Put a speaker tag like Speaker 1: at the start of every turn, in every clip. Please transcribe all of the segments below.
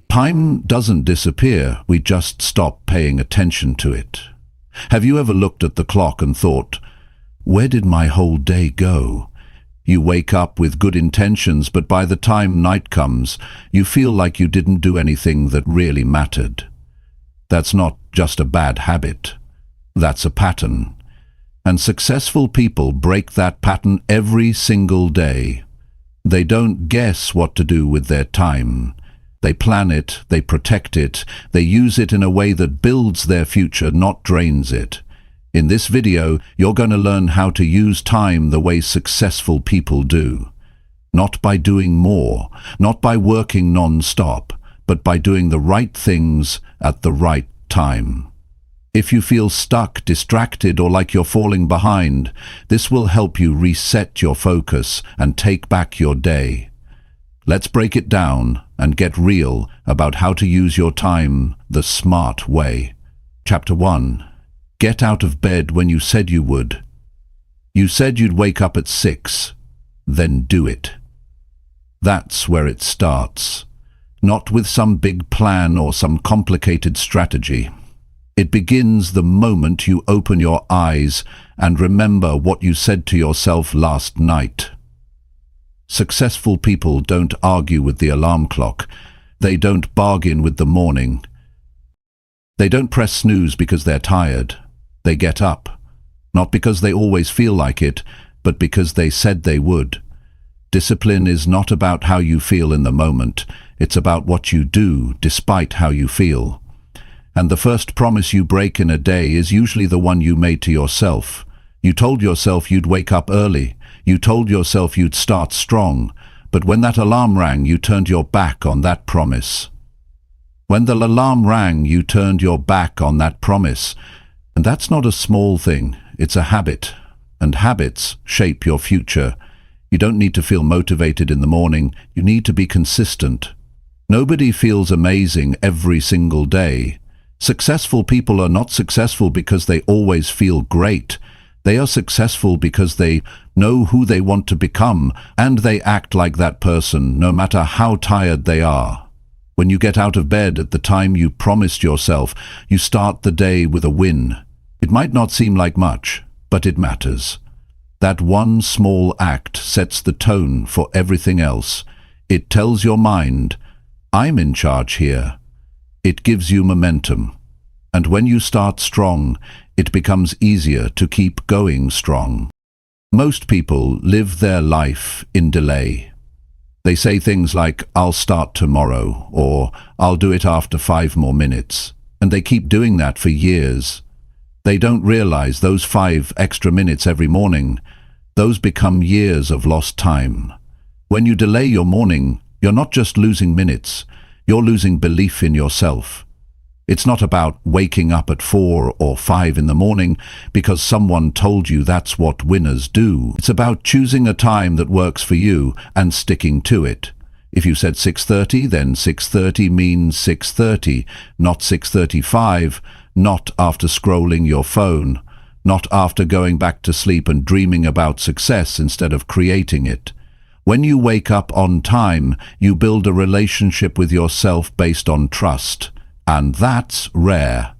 Speaker 1: Time doesn't disappear, we just stop paying attention to it. Have you ever looked at the clock and thought, where did my whole day go? You wake up with good intentions, but by the time night comes, you feel like you didn't do anything that really mattered. That's not just a bad habit. That's a pattern. And successful people break that pattern every single day. They don't guess what to do with their time. They plan it, they protect it, they use it in a way that builds their future, not drains it. In this video, you're going to learn how to use time the way successful people do. Not by doing more, not by working non-stop, but by doing the right things at the right time. If you feel stuck, distracted, or like you're falling behind, this will help you reset your focus and take back your day. Let's break it down and get real about how to use your time the smart way. Chapter 1. Get out of bed when you said you would. You said you'd wake up at 6. Then do it. That's where it starts. Not with some big plan or some complicated strategy. It begins the moment you open your eyes and remember what you said to yourself last night. Successful people don't argue with the alarm clock. They don't bargain with the morning. They don't press snooze because they're tired. They get up. Not because they always feel like it, but because they said they would. Discipline is not about how you feel in the moment. It's about what you do despite how you feel. And the first promise you break in a day is usually the one you made to yourself. You told yourself you'd wake up early. You told yourself you'd start strong. But when that alarm rang, you turned your back on that promise. When the alarm rang, you turned your back on that promise. And that's not a small thing. It's a habit. And habits shape your future. You don't need to feel motivated in the morning. You need to be consistent. Nobody feels amazing every single day. Successful people are not successful because they always feel great. They are successful because they know who they want to become, and they act like that person no matter how tired they are. When you get out of bed at the time you promised yourself, you start the day with a win. It might not seem like much, but it matters. That one small act sets the tone for everything else. It tells your mind, I'm in charge here. It gives you momentum. And when you start strong, it becomes easier to keep going strong. Most people live their life in delay. They say things like, I'll start tomorrow, or I'll do it after 5 more minutes. And they keep doing that for years. They don't realize those 5 extra minutes every morning, those become years of lost time. When you delay your morning, you're not just losing minutes, you're losing belief in yourself. It's not about waking up at 4 or 5 in the morning because someone told you that's what winners do. It's about choosing a time that works for you and sticking to it. If you said 6:30, then 6:30 means 6:30, not 6:35, not after scrolling your phone, not after going back to sleep and dreaming about success instead of creating it. When you wake up on time, you build a relationship with yourself based on trust. And that's rare.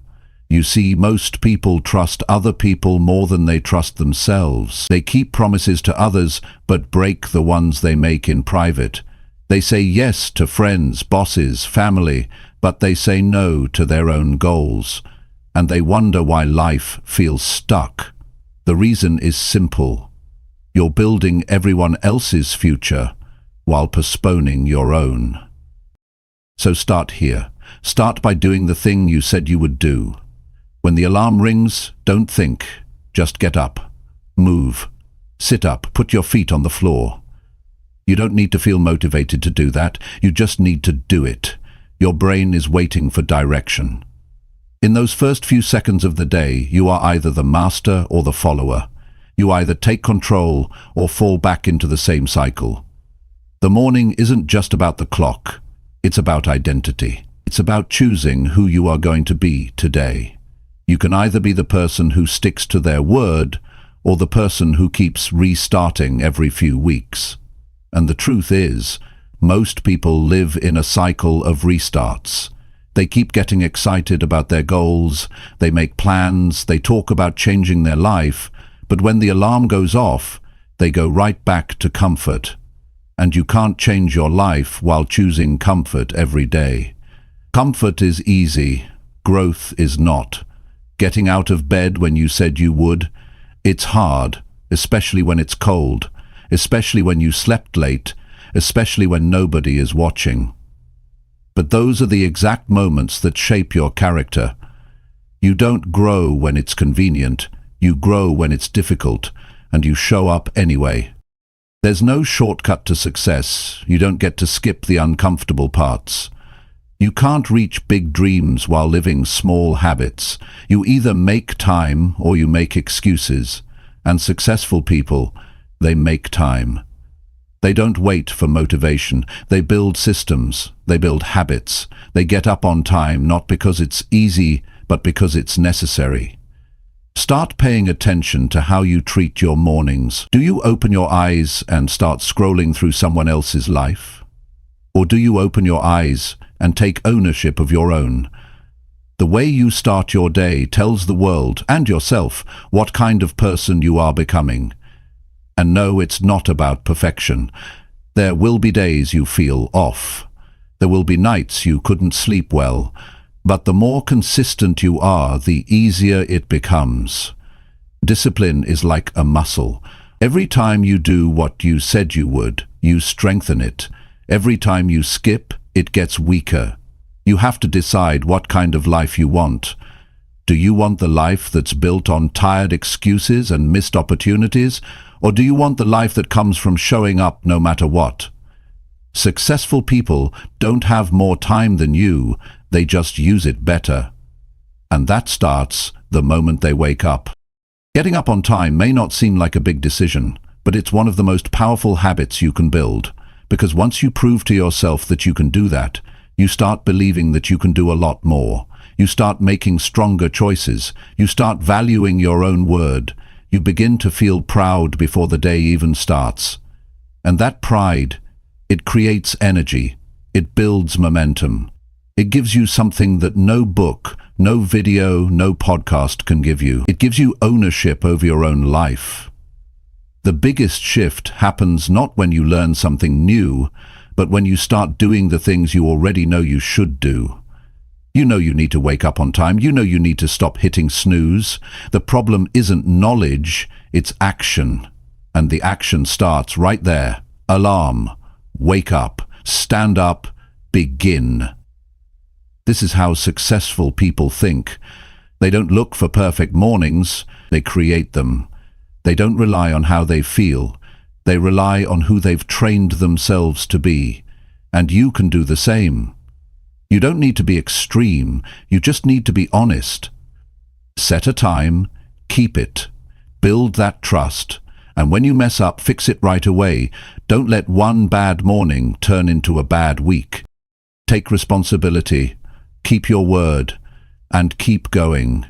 Speaker 1: You see, most people trust other people more than they trust themselves. They keep promises to others, but break the ones they make in private. They say yes to friends, bosses, family, but they say no to their own goals. And they wonder why life feels stuck. The reason is simple. You're building everyone else's future while postponing your own. So start here. Start by doing the thing you said you would do. When the alarm rings, don't think. Just get up. Move. Sit up. Put your feet on the floor. You don't need to feel motivated to do that. You just need to do it. Your brain is waiting for direction. In those first few seconds of the day, you are either the master or the follower. You either take control or fall back into the same cycle. The morning isn't just about the clock. It's about identity. It's about choosing who you are going to be today. You can either be the person who sticks to their word or the person who keeps restarting every few weeks. And the truth is, Most people live in a cycle of restarts. They keep getting excited about their goals, they make plans, they talk about changing their life, but when the alarm goes off, they go right back to comfort. And you can't change your life while choosing comfort every day. Comfort is easy, growth is not. Getting out of bed when you said you would, it's hard, especially when it's cold, especially when you slept late, especially when nobody is watching. But those are the exact moments that shape your character. You don't grow when it's convenient, you grow when it's difficult, and you show up anyway. There's no shortcut to success. You don't get to skip the uncomfortable parts. You can't reach big dreams while living small habits. You either make time or you make excuses. And successful people, they make time. They don't wait for motivation. They build systems. They build habits. They get up on time, not because it's easy, but because it's necessary. Start paying attention to how you treat your mornings. Do you open your eyes and start scrolling through someone else's life? Or do you open your eyes and take ownership of your own? The way you start your day tells the world and yourself what kind of person you are becoming. And no, it's not about perfection. There will be days you feel off. There will be nights you couldn't sleep well. But the more consistent you are, the easier it becomes. Discipline is like a muscle. Every time you do what you said you would, you strengthen it. Every time you skip, it gets weaker. You have to decide what kind of life you want. Do you want the life that's built on tired excuses and missed opportunities? Or do you want the life that comes from showing up no matter what? Successful people don't have more time than you, they just use it better. And that starts the moment they wake up. Getting up on time may not seem like a big decision, but it's one of the most powerful habits you can build. Because once you prove to yourself that you can do that, you start believing that you can do a lot more. You start making stronger choices. You start valuing your own word. You begin to feel proud before the day even starts. And that pride, it creates energy. It builds momentum. It gives you something that no book, no video, no podcast can give you. It gives you ownership over your own life. The biggest shift happens not when you learn something new, but when you start doing the things you already know you should do. You know you need to wake up on time. You know you need to stop hitting snooze. The problem isn't knowledge, it's action. And the action starts right there. Alarm. Wake up. Stand up. Begin. This is how successful people think. They don't look for perfect mornings, they create them. They don't rely on how they feel. They rely on who they've trained themselves to be. And you can do the same. You don't need to be extreme, you just need to be honest. Set a time, keep it, build that trust, and when you mess up, fix it right away. Don't let one bad morning turn into a bad week. Take responsibility, keep your word, and keep going.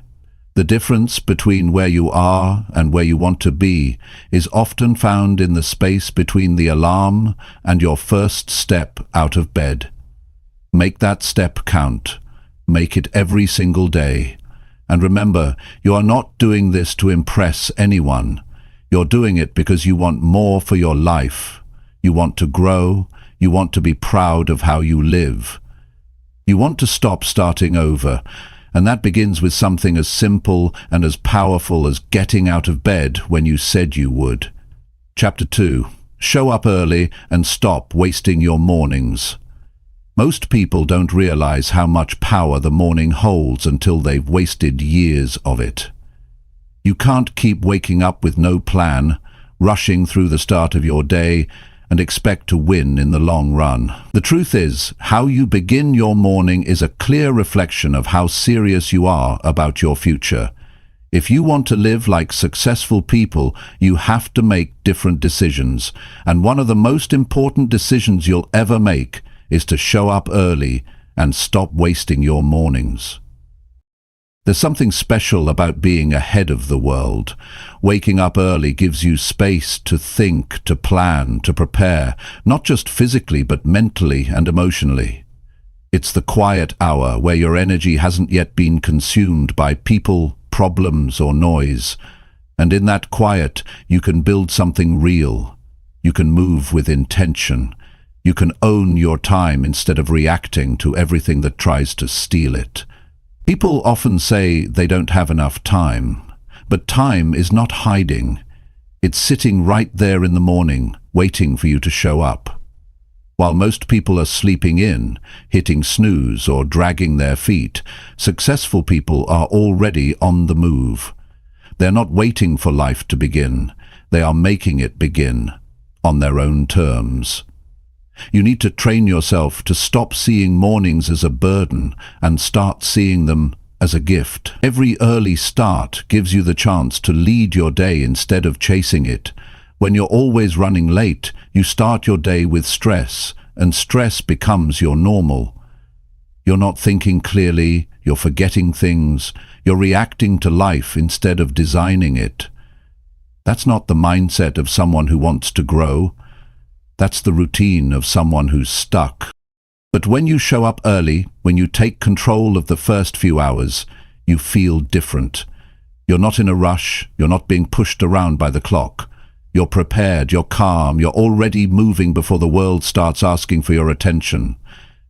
Speaker 1: The difference between where you are and where you want to be is often found in the space between the alarm and your first step out of bed. Make that step count. Make it every single day. And remember, you are not doing this to impress anyone. You're doing it because you want more for your life. You want to grow. You want to be proud of how you live. You want to stop starting over. And that begins with something as simple and as powerful as getting out of bed when you said you would. Chapter 2. Show up early and stop wasting your mornings. Most people don't realize how much power the morning holds until they've wasted years of it. You can't keep waking up with no plan, rushing through the start of your day, and expect to win in the long run. The truth is, how you begin your morning is a clear reflection of how serious you are about your future. If you want to live like successful people, you have to make different decisions, and one of the most important decisions you'll ever make is to show up early and stop wasting your mornings. There's something special about being ahead of the world. Waking up early gives you space to think, to plan, to prepare, not just physically but mentally and emotionally. It's the quiet hour where your energy hasn't yet been consumed by people, problems, or noise. And in that quiet, you can build something real. You can move with intention. You can own your time instead of reacting to everything that tries to steal it. People often say they don't have enough time, but time is not hiding. It's sitting right there in the morning, waiting for you to show up. While most people are sleeping in, hitting snooze or dragging their feet, successful people are already on the move. They're not waiting for life to begin. They are making it begin, on their own terms. You need to train yourself to stop seeing mornings as a burden and start seeing them as a gift. Every early start gives you the chance to lead your day instead of chasing it. When you're always running late, you start your day with stress, and stress becomes your normal. You're not thinking clearly, you're forgetting things, you're reacting to life instead of designing it. That's not the mindset of someone who wants to grow. That's the routine of someone who's stuck. But when you show up early, when you take control of the first few hours, you feel different. You're not in a rush, you're not being pushed around by the clock. You're prepared, you're calm, you're already moving before the world starts asking for your attention.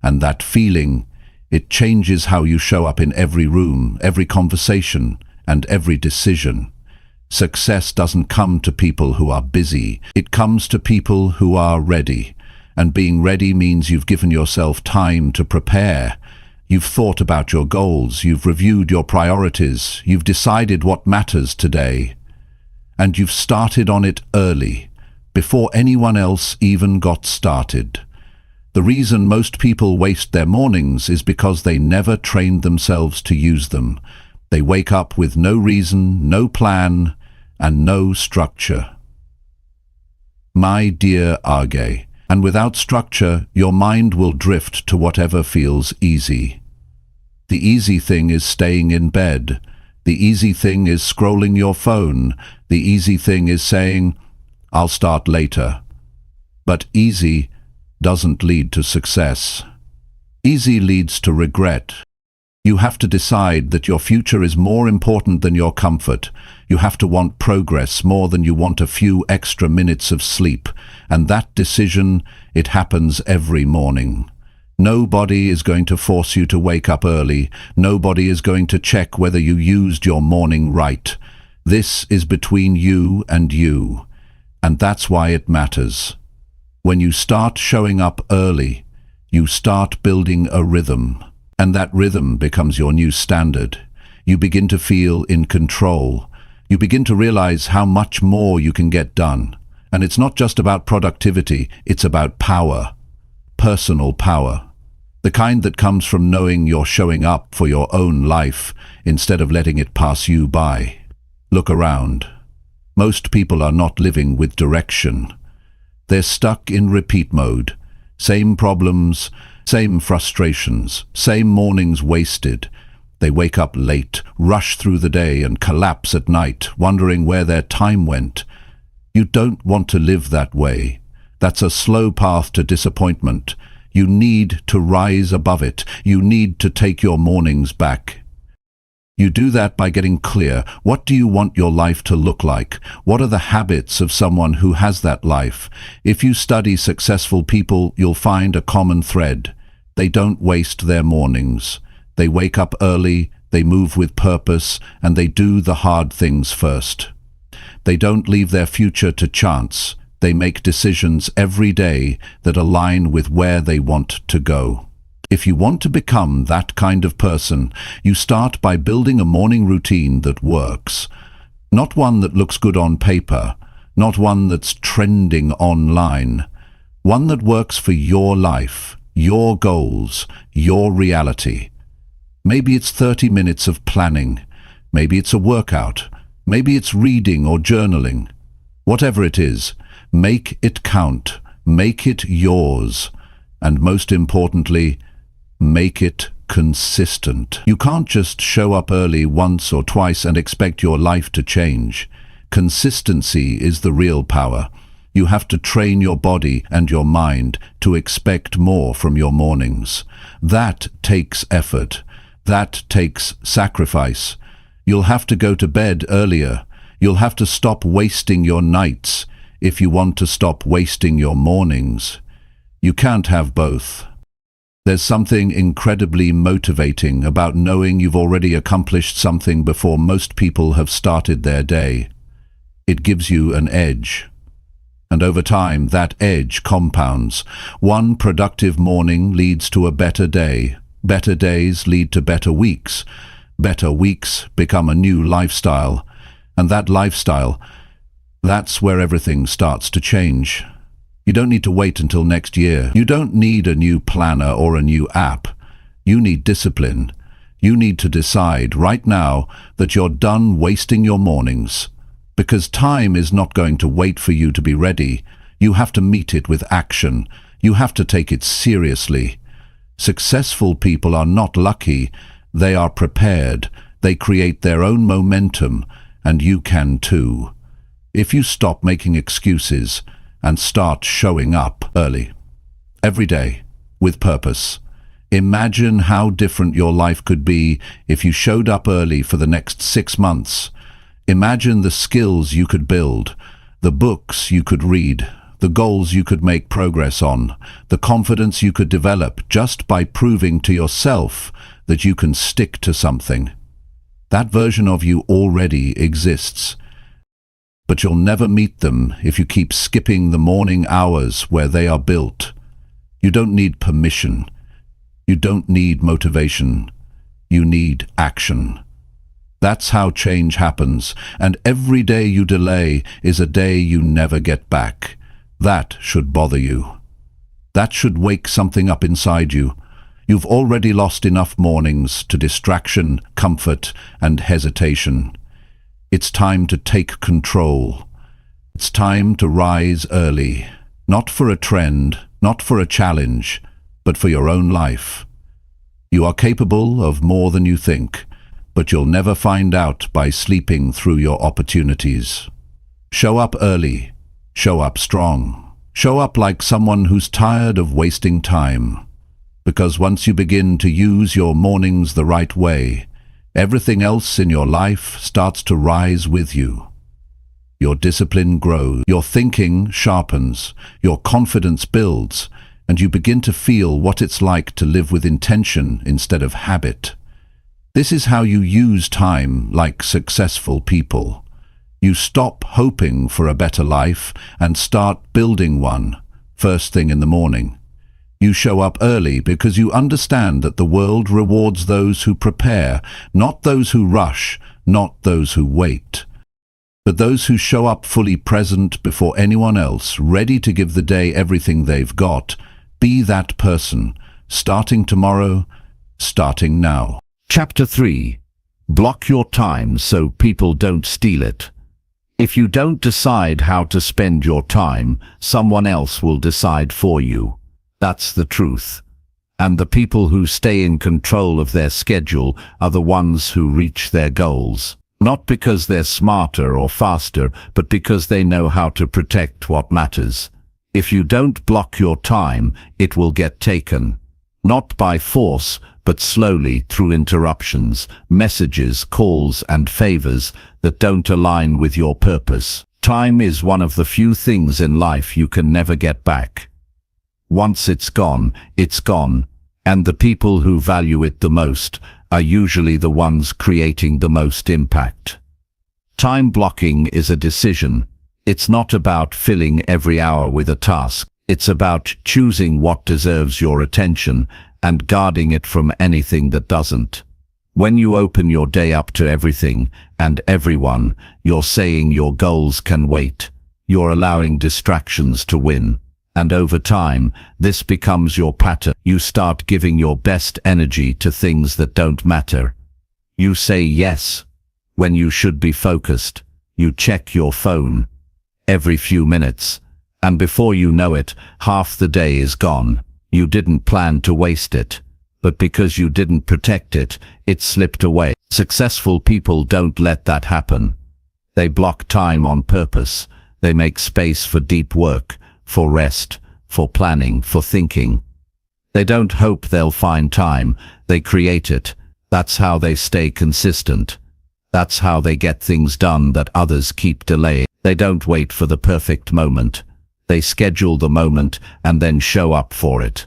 Speaker 1: And that feeling, it changes how you show up in every room, every conversation, and every decision. Success doesn't come to people who are busy. It comes to people who are ready. And being ready means you've given yourself time to prepare. You've thought about your goals, you've reviewed your priorities, you've decided what matters today. And you've started on it early, before anyone else even got started. The reason most people waste their mornings is because they never trained themselves to use them. They wake up with no reason, no plan, and no structure. My dear Age, and without structure, your mind will drift to whatever feels easy. The easy thing is staying in bed. The easy thing is scrolling your phone. The easy thing is saying, I'll start later. But easy doesn't lead to success. Easy leads to regret. You have to decide that your future is more important than your comfort. You have to want progress more than you want a few extra minutes of sleep. And that decision, it happens every morning. Nobody is going to force you to wake up early. Nobody is going to check whether you used your morning right. This is between you and you. And that's why it matters. When you start showing up early, you start building a rhythm. And that rhythm becomes your new standard. You begin to feel in control. You begin to realize how much more you can get done. And it's not just about productivity, it's about power. Personal power. The kind that comes from knowing you're showing up for your own life instead of letting it pass you by. Look around. Most people are not living with direction. They're stuck in repeat mode. Same problems, same frustrations, same mornings wasted. They wake up late, rush through the day and collapse at night, wondering where their time went. You don't want to live that way. That's a slow path to disappointment. You need to rise above it. You need to take your mornings back. You do that by getting clear. What do you want your life to look like? What are the habits of someone who has that life? If you study successful people, you'll find a common thread. They don't waste their mornings. They wake up early, they move with purpose, and they do the hard things first. They don't leave their future to chance. They make decisions every day that align with where they want to go. If you want to become that kind of person, you start by building a morning routine that works. Not one that looks good on paper, not one that's trending online. One that works for your life, your goals, your reality. Maybe it's 30 minutes of planning. Maybe it's a workout. Maybe it's reading or journaling. Whatever it is, make it count. Make it yours. And most importantly, make it consistent. You can't just show up early once or twice and expect your life to change. Consistency is the real power. You have to train your body and your mind to expect more from your mornings. That takes effort. That takes sacrifice. You'll have to go to bed earlier. You'll have to stop wasting your nights if you want to stop wasting your mornings. You can't have both. There's something incredibly motivating about knowing you've already accomplished something before most people have started their day. It gives you an edge. And over time, that edge compounds. One productive morning leads to a better day. Better days lead to better weeks. Better weeks become a new lifestyle. And that lifestyle, that's where everything starts to change. You don't need to wait until next year. You don't need a new planner or a new app. You need discipline. You need to decide right now that you're done wasting your mornings. Because time is not going to wait for you to be ready. You have to meet it with action. You have to take it seriously. Successful people are not lucky. They are prepared. They create their own momentum, and you can too. If you stop making excuses and start showing up early, every day, with purpose, imagine how different your life could be if you showed up early for the next 6 months. Imagine the skills you could build, the books you could read, the goals you could make progress on, the confidence you could develop just by proving to yourself that you can stick to something. That version of you already exists. But you'll never meet them if you keep skipping the morning hours where they are built. You don't need permission. You don't need motivation. You need action. That's how change happens, and every day you delay is a day you never get back. That should bother you. That should wake something up inside you. You've already lost enough mornings to distraction, comfort, and hesitation. It's time to take control. It's time to rise early, not for a trend, not for a challenge, but for your own life. You are capable of more than you think, but you'll never find out by sleeping through your opportunities. Show up early. Show up strong. Show up like someone who's tired of wasting time. Because once you begin to use your mornings the right way, everything else in your life starts to rise with you. Your discipline grows, your thinking sharpens, your confidence builds, and you begin to feel what it's like to live with intention instead of habit. This is how you use time like successful people. You stop hoping for a better life and start building one, first thing in the morning. You show up early because you understand that the world rewards those who prepare, not those who rush, not those who wait, but those who show up fully present before anyone else, ready to give the day everything they've got. Be that person, starting tomorrow, starting now.
Speaker 2: Chapter 3. Block your time so people don't steal it. If you don't decide how to spend your time, someone else will decide for you. That's the truth. And the people who stay in control of their schedule are the ones who reach their goals. Not because they're smarter or faster, but because they know how to protect what matters. If you don't block your time, it will get taken. Not by force, but slowly through interruptions, messages, calls, and favors that don't align with your purpose. Time is one of the few things in life you can never get back. Once it's gone, and the people who value it the most are usually the ones creating the most impact. Time blocking is a decision. It's not about filling every hour with a task. It's about choosing what deserves your attention and guarding it from anything that doesn't. When you open your day up to everything and everyone, you're saying your goals can wait. You're allowing distractions to win. And over time, this becomes your pattern. You start giving your best energy to things that don't matter. You say yes when you should be focused. You check your phone every few minutes, and before you know it, half the day is gone. You didn't plan to waste it, but because you didn't protect it, it slipped away. Successful people don't let that happen. They block time on purpose. They make space for deep work, for rest, for planning, for thinking. They don't hope they'll find time, they create it. That's how they stay consistent. That's how they get things done that others keep delaying. They don't wait for the perfect moment. They schedule the moment and then show up for it.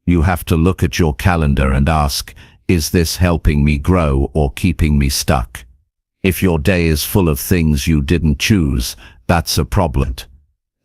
Speaker 2: You have to look at your calendar and ask, is this helping me grow or keeping me stuck? If your day is full of things you didn't choose, that's a problem.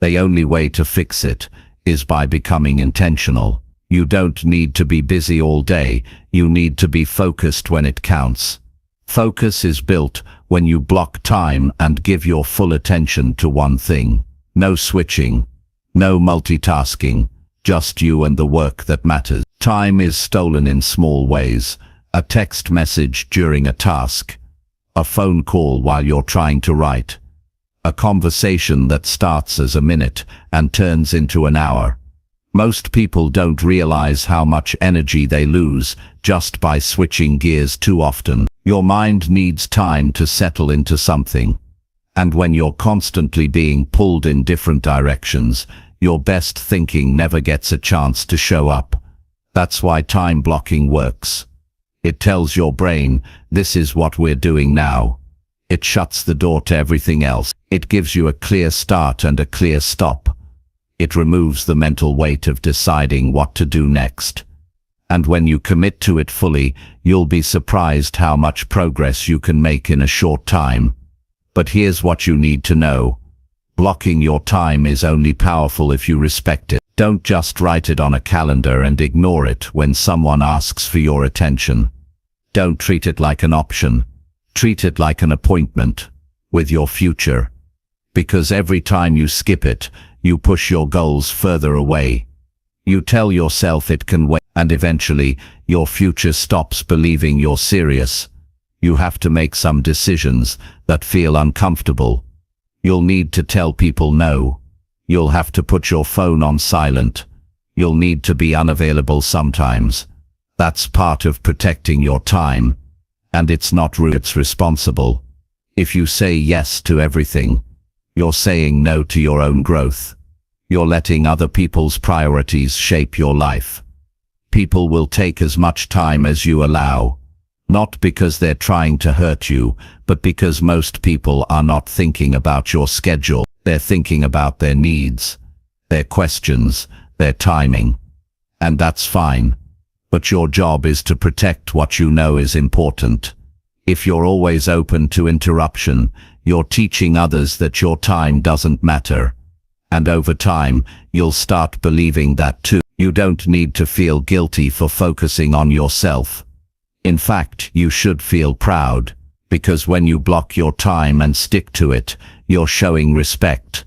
Speaker 2: The only way to fix it is by becoming intentional. You don't need to be busy all day, you need to be focused when it counts. Focus is built when you block time and give your full attention to one thing. No switching, no multitasking, just you and the work that matters. Time is stolen in small ways. A text message during a task, a phone call while you're trying to write, a conversation that starts as a minute and turns into an hour. Most people don't realize how much energy they lose just by switching gears too often. Your mind needs time to settle into something. And when you're constantly being pulled in different directions, your best thinking never gets a chance to show up. That's why time blocking works. It tells your brain, this is what we're doing now. It shuts the door to everything else. It gives you a clear start and a clear stop. It removes the mental weight of deciding what to do next. And when you commit to it fully, you'll be surprised how much progress you can make in a short time. But here's what you need to know. Blocking your time is only powerful if you respect it. Don't just write it on a calendar and ignore it when someone asks for your attention. Don't treat it like an option. Treat it like an appointment with your future. Because every time you skip it, you push your goals further away. You tell yourself it can wait, and eventually your future stops believing you're serious. You have to make some decisions that feel uncomfortable. You'll need to tell people no. You'll have to put your phone on silent. You'll need to be unavailable sometimes. That's part of protecting your time. And it's not rude, it's responsible. If you say yes to everything, you're saying no to your own growth. You're letting other people's priorities shape your life. People will take as much time as you allow. Not because they're trying to hurt you, but because most people are not thinking about your schedule. They're thinking about their needs, their questions, their timing. And that's fine. But your job is to protect what you know is important. If you're always open to interruption, you're teaching others that your time doesn't matter. And over time, you'll start believing that too. You don't need to feel guilty for focusing on yourself. In fact, you should feel proud, because when you block your time and stick to it, you're showing respect,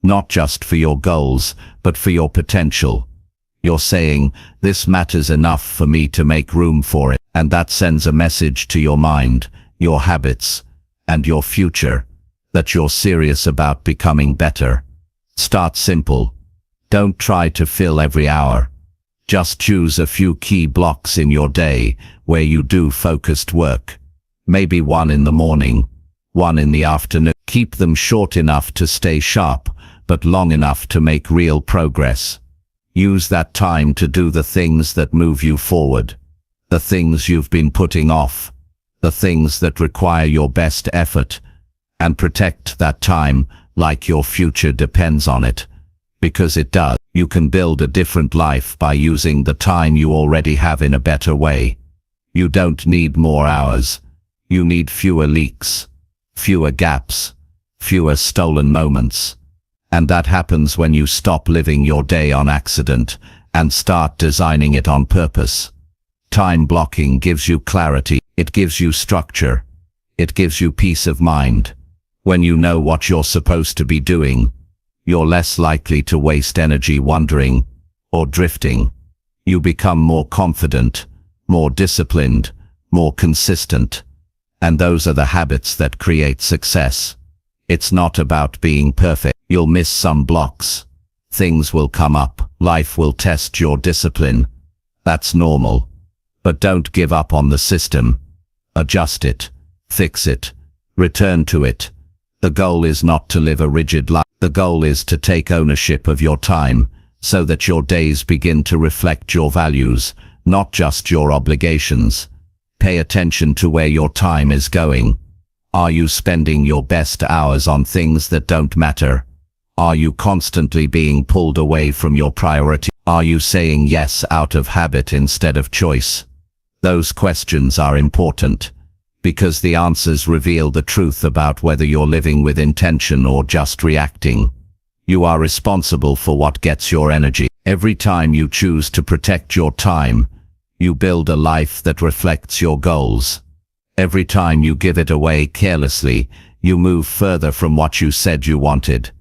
Speaker 2: not just for your goals, but for your potential. You're saying, this matters enough for me to make room for it, and that sends a message to your mind, your habits, and your future, that you're serious about becoming better. Start simple. Don't try to fill every hour. Just choose a few key blocks in your day where you do focused work. Maybe one in the morning, one in the afternoon. Keep them short enough to stay sharp, but long enough to make real progress. Use that time to do the things that move you forward, the things you've been putting off, the things that require your best effort, and protect that time like your future depends on it. Because it does. You can build a different life by using the time you already have in a better way. You don't need more hours. You need fewer leaks, fewer gaps, fewer stolen moments. And that happens when you stop living your day on accident and start designing it on purpose. Time blocking gives you clarity. It gives you structure. It gives you peace of mind. When you know what you're supposed to be doing, you're less likely to waste energy wondering or drifting. You become more confident, more disciplined, more consistent. And those are the habits that create success. It's not about being perfect. You'll miss some blocks. Things will come up. Life will test your discipline. That's normal. But don't give up on the system. Adjust it, fix it, return to it. The goal is not to live a rigid life. The goal is to take ownership of your time so that your days begin to reflect your values, not just your obligations. Pay attention to where your time is going. Are you spending your best hours on things that don't matter? Are you constantly being pulled away from your priority? Are you saying yes out of habit instead of choice? Those questions are important, because the answers reveal the truth about whether you're living with intention or just reacting. You are responsible for what gets your energy. Every time you choose to protect your time, you build a life that reflects your goals. Every time you give it away carelessly, you move further from what you said you wanted.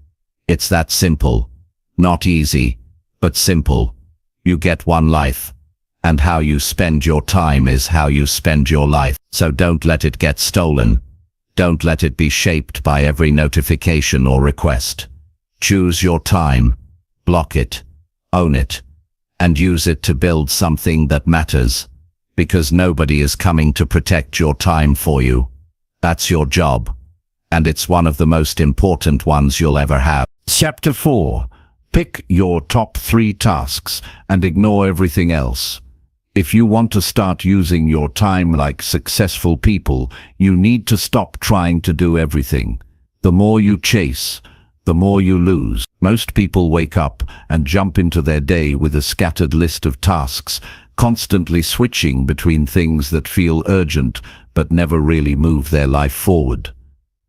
Speaker 2: It's that simple. Not easy, but simple. You get one life. And how you spend your time is how you spend your life. So don't let it get stolen. Don't let it be shaped by every notification or request. Choose your time, block it, own it, and use it to build something that matters. Because nobody is coming to protect your time for you. That's your job. And it's one of the most important ones you'll ever have. Chapter 4. Pick your top 3 tasks and ignore everything else. If you want to start using your time like successful people, you need to stop trying to do everything. The more you chase, the more you lose. Most people wake up and jump into their day with a scattered list of tasks, constantly switching between things that feel urgent but never really move their life forward.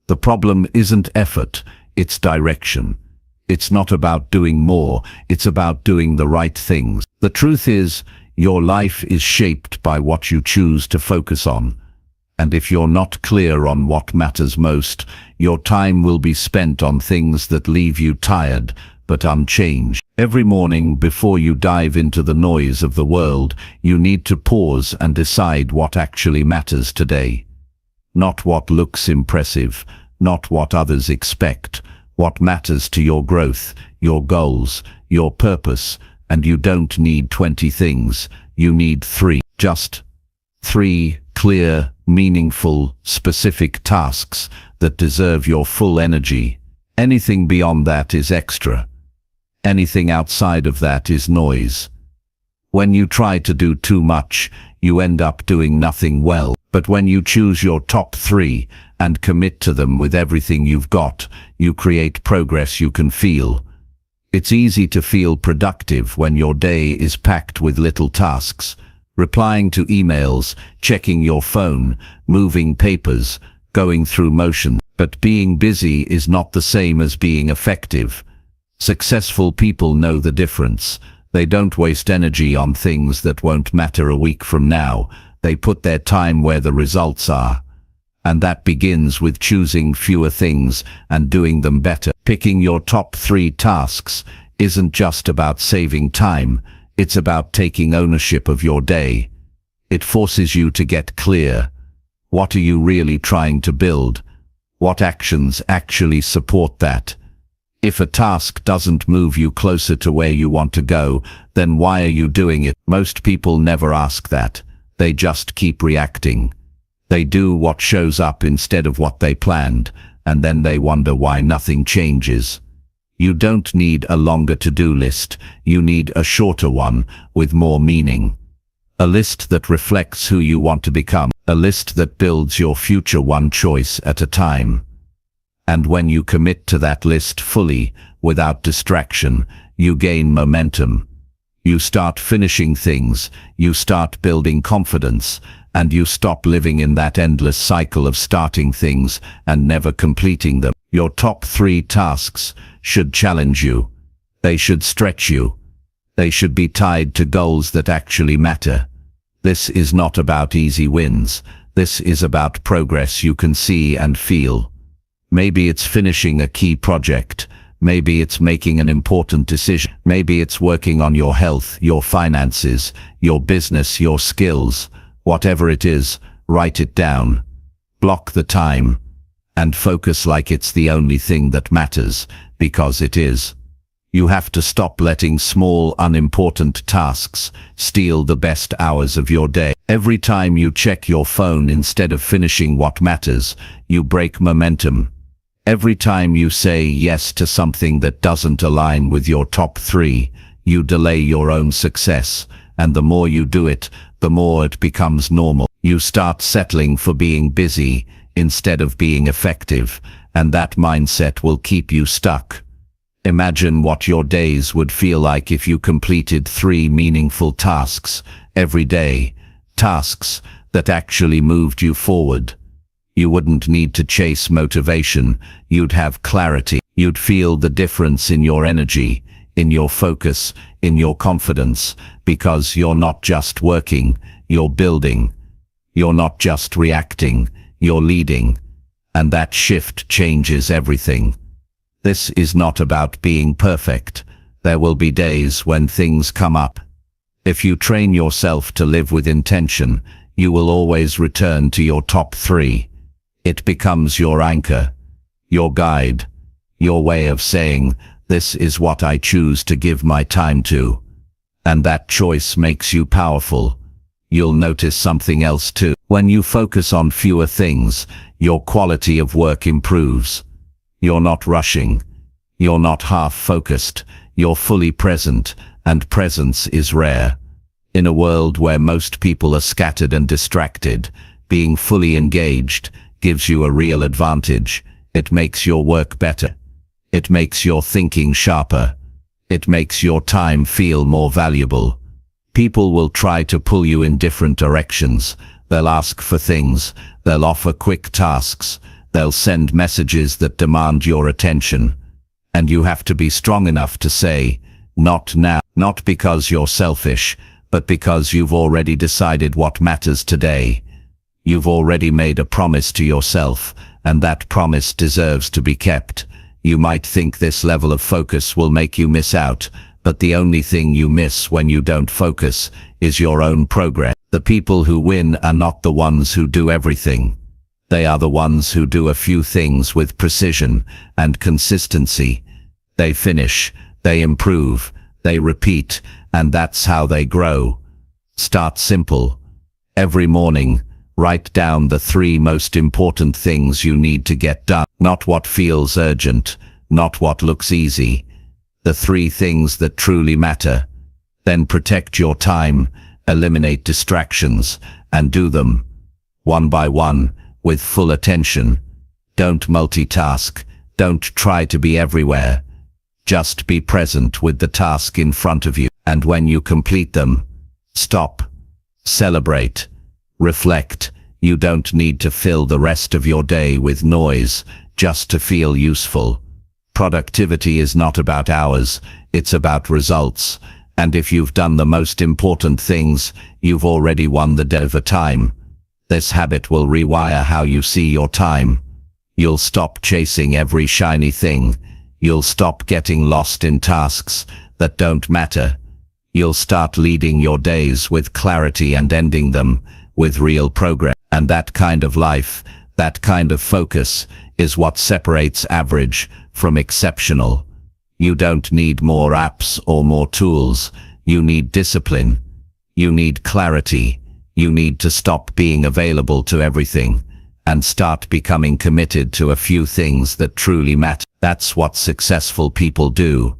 Speaker 2: The problem isn't effort, it's direction. It's not about doing more, it's about doing the right things. The truth is, your life is shaped by what you choose to focus on. And if you're not clear on what matters most, your time will be spent on things that leave you tired but unchanged. Every morning before you dive into the noise of the world, you need to pause and decide what actually matters today. Not what looks impressive, not what others expect. What matters to your growth, your goals, your purpose. And you don't need 20 things, you need 3. Just 3 clear, meaningful, specific tasks that deserve your full energy. Anything beyond that is extra. Anything outside of that is noise. When you try to do too much, you end up doing nothing well. But when you choose your top 3 and commit to them with everything you've got, you create progress you can feel. It's easy to feel productive when your day is packed with little tasks. Replying to emails, checking your phone, moving papers, going through motions. But being busy is not the same as being effective. Successful people know the difference. They don't waste energy on things that won't matter a week from now. They put their time where the results are. And that begins with choosing fewer things and doing them better. Picking your top 3 tasks isn't just about saving time, it's about taking ownership of your day. It forces you to get clear. What are you really trying to build? What actions actually support that? If a task doesn't move you closer to where you want to go, then why are you doing it? Most people never ask that. They just keep reacting. They do what shows up instead of what they planned, and then they wonder why nothing changes. You don't need a longer to-do list, you need a shorter one with more meaning. A list that reflects who you want to become, a list that builds your future one choice at a time. And when you commit to that list fully, without distraction, you gain momentum. You start finishing things, you start building confidence, and you stop living in that endless cycle of starting things and never completing them. Your top 3 tasks should challenge you. They should stretch you. They should be tied to goals that actually matter. This is not about easy wins. This is about progress you can see and feel. Maybe it's finishing a key project. Maybe it's making an important decision. Maybe it's working on your health, your finances, your business, your skills. Whatever it is, write it down. Block the time. And focus like it's the only thing that matters, because it is. You have to stop letting small, unimportant tasks steal the best hours of your day. Every time you check your phone instead of finishing what matters, you break momentum. Every time you say yes to something that doesn't align with your top 3, you delay your own success, and the more you do it, the more it becomes normal. You start settling for being busy instead of being effective, and that mindset will keep you stuck. Imagine what your days would feel like if you completed 3 meaningful tasks every day, tasks that actually moved you forward. You wouldn't need to chase motivation, you'd have clarity. You'd feel the difference in your energy, in your focus, in your confidence, because you're not just working, you're building. You're not just reacting, you're leading. And that shift changes everything. This is not about being perfect. There will be days when things come up. If you train yourself to live with intention, you will always return to your top 3. It becomes your anchor, your guide, your way of saying, this is what I choose to give my time to. And that choice makes you powerful. You'll notice something else too. When you focus on fewer things, your quality of work improves. You're not rushing. You're not half-focused. You're fully present, and presence is rare. In a world where most people are scattered and distracted, being fully engaged gives you a real advantage. It makes your work better. It makes your thinking sharper. It makes your time feel more valuable. People will try to pull you in different directions. They'll ask for things. They'll offer quick tasks. They'll send messages that demand your attention. And you have to be strong enough to say, not now. Not because you're selfish, but because you've already decided what matters today. You've already made a promise to yourself, and that promise deserves to be kept. You might think this level of focus will make you miss out, but the only thing you miss when you don't focus is your own progress. The people who win are not the ones who do everything. They are the ones who do a few things with precision and consistency. They finish, they improve, they repeat, and that's how they grow. Start simple. Every morning, write down the 3 most important things you need to get done. Not what feels urgent, not what looks easy. The 3 things that truly matter. Then protect your time, eliminate distractions, and do them one by one, with full attention. Don't multitask. Don't try to be everywhere. Just be present with the task in front of you. And when you complete them, stop. Celebrate. Reflect. You don't need to fill the rest of your day with noise just to feel useful. Productivity is not about hours, it's about results. And if you've done the most important things, you've already won the day over time. This habit will rewire how you see your time. You'll stop chasing every shiny thing. You'll stop getting lost in tasks that don't matter. You'll start leading your days with clarity and ending them with real progress. And that kind of life, that kind of focus, is what separates average from exceptional. You don't need more apps or more tools. You need discipline. You need clarity. You need to stop being available to everything and start becoming committed to a few things that truly matter. That's what successful people do.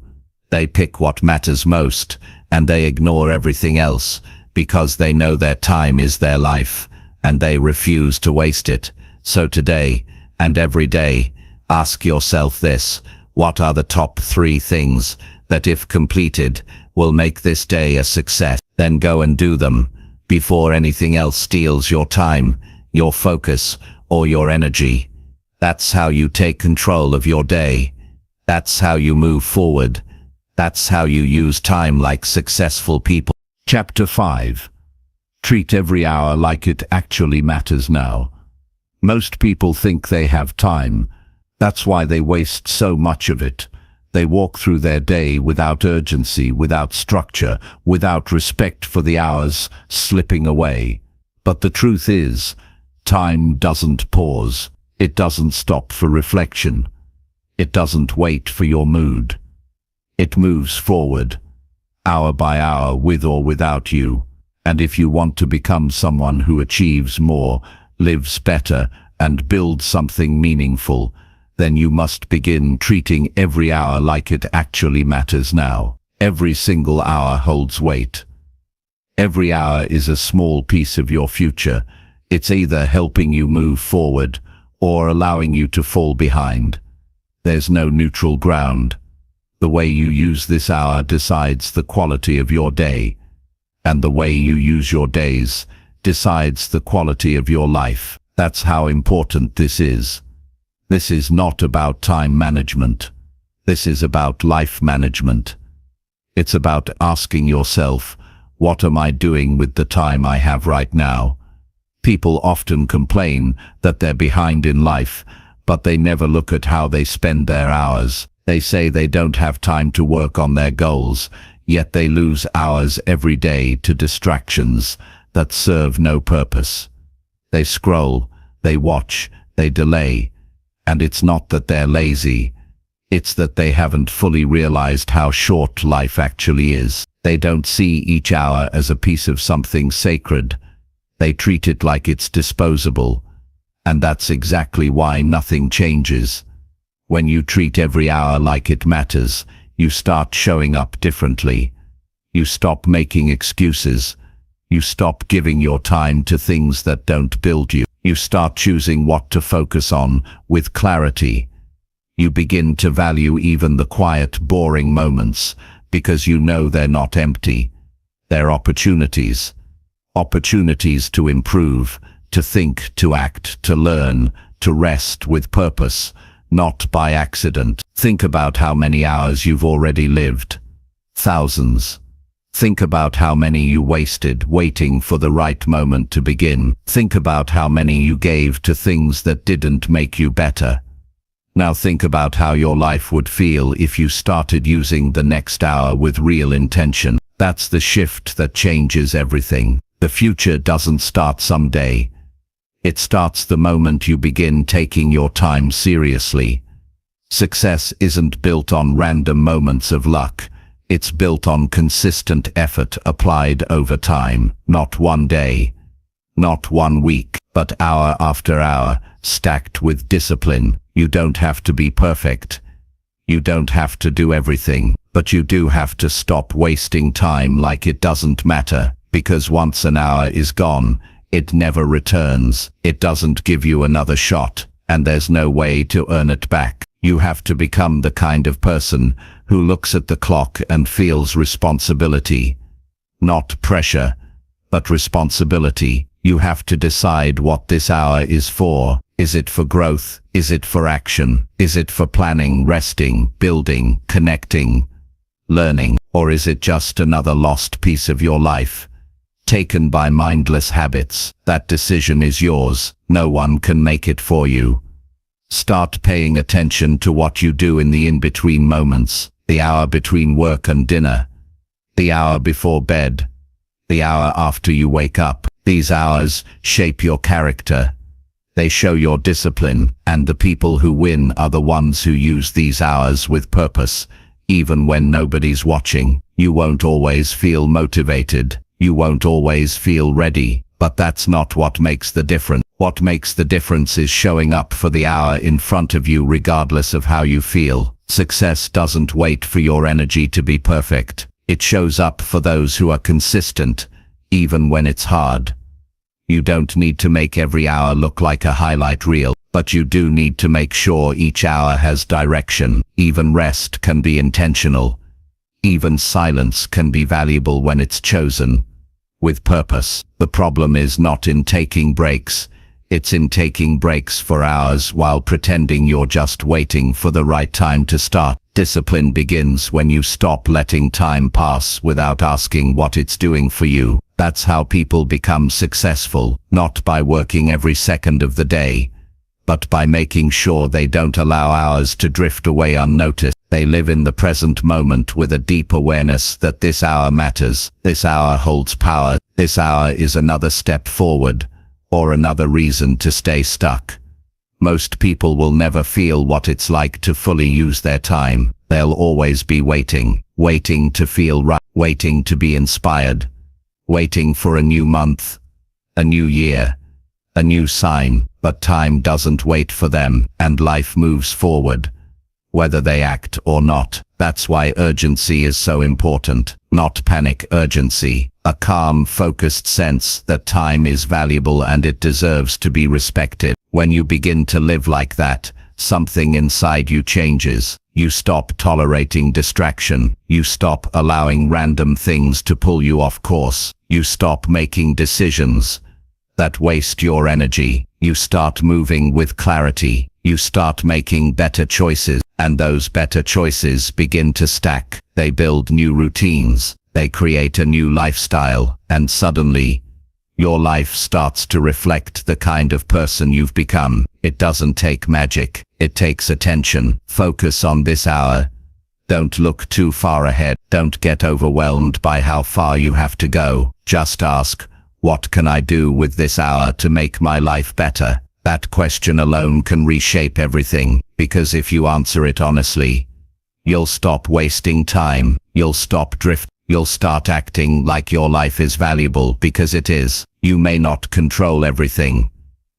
Speaker 2: They pick what matters most, and they ignore everything else because they know their time is their life, and they refuse to waste it. So today, and every day, ask yourself this: what are the top 3 things that, if completed, will make this day a success? Then go and do them, before anything else steals your time, your focus, or your energy. That's how you take control of your day. That's how you move forward. That's how you use time like successful people. Chapter 5. Treat every hour like it actually matters now. Most people think they have time. That's why they waste so much of it. They walk through their day without urgency, without structure, without respect for the hours slipping away. But the truth is, time doesn't pause. It doesn't stop for reflection. It doesn't wait for your mood. It moves forward, hour by hour, with or without you. And if you want to become someone who achieves more, lives better, and builds something meaningful, then you must begin treating every hour like it actually matters now. Every single hour holds weight. Every hour is a small piece of your future. It's either helping you move forward or allowing you to fall behind. There's no neutral ground. The way you use this hour decides the quality of your day, and the way you use your days decides the quality of your life. That's how important this is. This is not about time management. This is about life management. It's about asking yourself, what am I doing with the time I have right now? People often complain that they're behind in life, but they never look at how they spend their hours. They say they don't have time to work on their goals, yet they lose hours every day to distractions that serve no purpose. They scroll, they watch, they delay, and it's not that they're lazy, it's that they haven't fully realized how short life actually is. They don't see each hour as a piece of something sacred. They treat it like it's disposable, and that's exactly why nothing changes. When you treat every hour like it matters, you start showing up differently. You stop making excuses. You stop giving your time to things that don't build you. You start choosing what to focus on with clarity. You begin to value even the quiet, boring moments, because you know they're not empty. They're opportunities. Opportunities to improve, to think, to act, to learn, to rest with purpose, not by accident. Think about how many hours you've already lived. Thousands. Think about how many you wasted waiting for the right moment to begin. Think about how many you gave to things that didn't make you better. Now think about how your life would feel if you started using the next hour with real intention. That's the shift that changes everything. The future doesn't start someday. It starts the moment you begin taking your time seriously. Success isn't built on random moments of luck. It's built on consistent effort applied over time, not one day, not 1 week, but hour after hour, stacked with discipline. You don't have to be perfect. You don't have to do everything, but you do have to stop wasting time like it doesn't matter, because once an hour is gone, it never returns. It doesn't give you another shot, and there's no way to earn it back. You have to become the kind of person who looks at the clock and feels responsibility. Not pressure, but responsibility. You have to decide what this hour is for. Is it for growth? Is it for action? Is it for planning, resting, building, connecting, learning? Or is it just another lost piece of your life, taken by mindless habits? That decision is yours. No one can make it for you. Start paying attention to what you do in the in-between moments. The hour between work and dinner. The hour before bed. The hour after you wake up. These hours shape your character. They show your discipline, and the people who win are the ones who use these hours with purpose, even when nobody's watching. You won't always feel motivated. You won't always feel ready, but that's not what makes the difference. What makes the difference is showing up for the hour in front of you regardless of how you feel. Success doesn't wait for your energy to be perfect. It shows up for those who are consistent, even when it's hard. You don't need to make every hour look like a highlight reel, but you do need to make sure each hour has direction. Even rest can be intentional. Even silence can be valuable when it's chosen with purpose. The problem is not in taking breaks. It's in taking breaks for hours while pretending you're just waiting for the right time to start. Discipline begins when you stop letting time pass without asking what it's doing for you. That's how people become successful, not by working every second of the day, but by making sure they don't allow hours to drift away unnoticed. They live in the present moment with a deep awareness that this hour matters. This hour holds power. This hour is another step forward, or another reason to stay stuck. Most people will never feel what it's like to fully use their time. They'll always be waiting, waiting to feel right, waiting to be inspired, waiting for a new month, a new year, a new sign. But time doesn't wait for them, and life moves forward, whether they act or not. That's why urgency is so important. Not panic urgency, a calm, focused sense that time is valuable and it deserves to be respected. When you begin to live like that, something inside you changes. You stop tolerating distraction. You stop allowing random things to pull you off course. You stop making decisions that waste your energy. You start moving with clarity. You start making better choices, and those better choices begin to stack. They build new routines. They create a new lifestyle, and suddenly, your life starts to reflect the kind of person you've become. It doesn't take magic. It takes attention. Focus on this hour. Don't look too far ahead. Don't get overwhelmed by how far you have to go. Just ask, what can I do with this hour to make my life better? That question alone can reshape everything, because if you answer it honestly, you'll stop wasting time. You'll stop drifting. You'll start acting like your life is valuable, because it is. You may not control everything,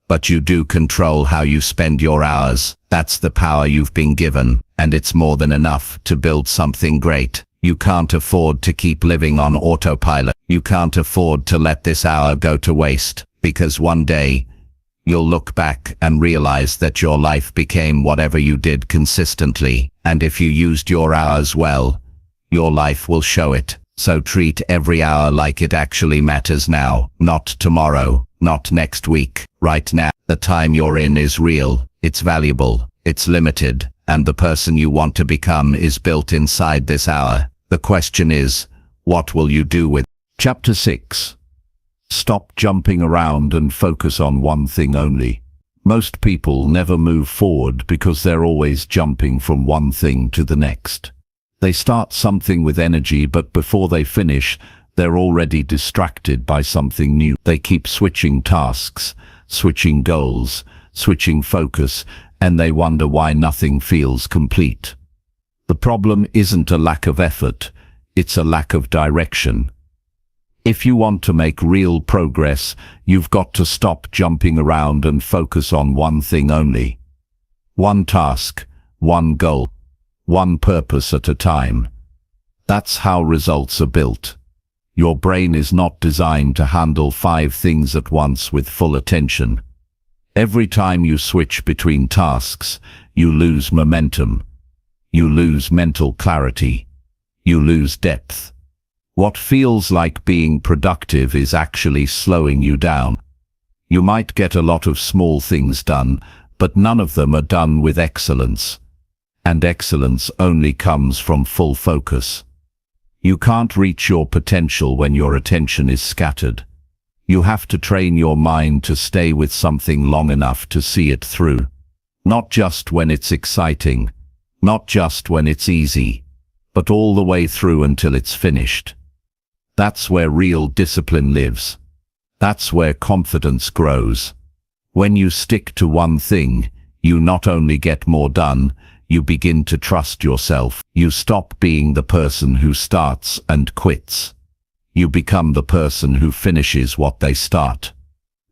Speaker 2: but you do control how you spend your hours. That's the power you've been given, and it's more than enough to build something great. You can't afford to keep living on autopilot. You can't afford to let this hour go to waste, because one day, you'll look back and realize that your life became whatever you did consistently. And if you used your hours well, your life will show it. So treat every hour like it actually matters now, not tomorrow, not next week, right now. The time you're in is real, it's valuable, it's limited, and the person you want to become is built inside this hour. The question is, what will you do with it? Chapter 6. Stop jumping around and focus on one thing only. Most people never move forward because they're always jumping from one thing to the next. They start something with energy, but before they finish, they're already distracted by something new. They keep switching tasks, switching goals, switching focus, and they wonder why nothing feels complete. The problem isn't a lack of effort, it's a lack of direction. If you want to make real progress, you've got to stop jumping around and focus on one thing only. One task, one goal, one purpose at a time. That's how results are built. Your brain is not designed to handle 5 things at once with full attention. Every time you switch between tasks, you lose momentum. You lose mental clarity. You lose depth. What feels like being productive is actually slowing you down. You might get a lot of small things done, but none of them are done with excellence. And excellence only comes from full focus. You can't reach your potential when your attention is scattered. You have to train your mind to stay with something long enough to see it through. Not just when it's exciting, not just when it's easy, but all the way through until it's finished. That's where real discipline lives. That's where confidence grows. When you stick to one thing, you not only get more done, you begin to trust yourself. You stop being the person who starts and quits. You become the person who finishes what they start.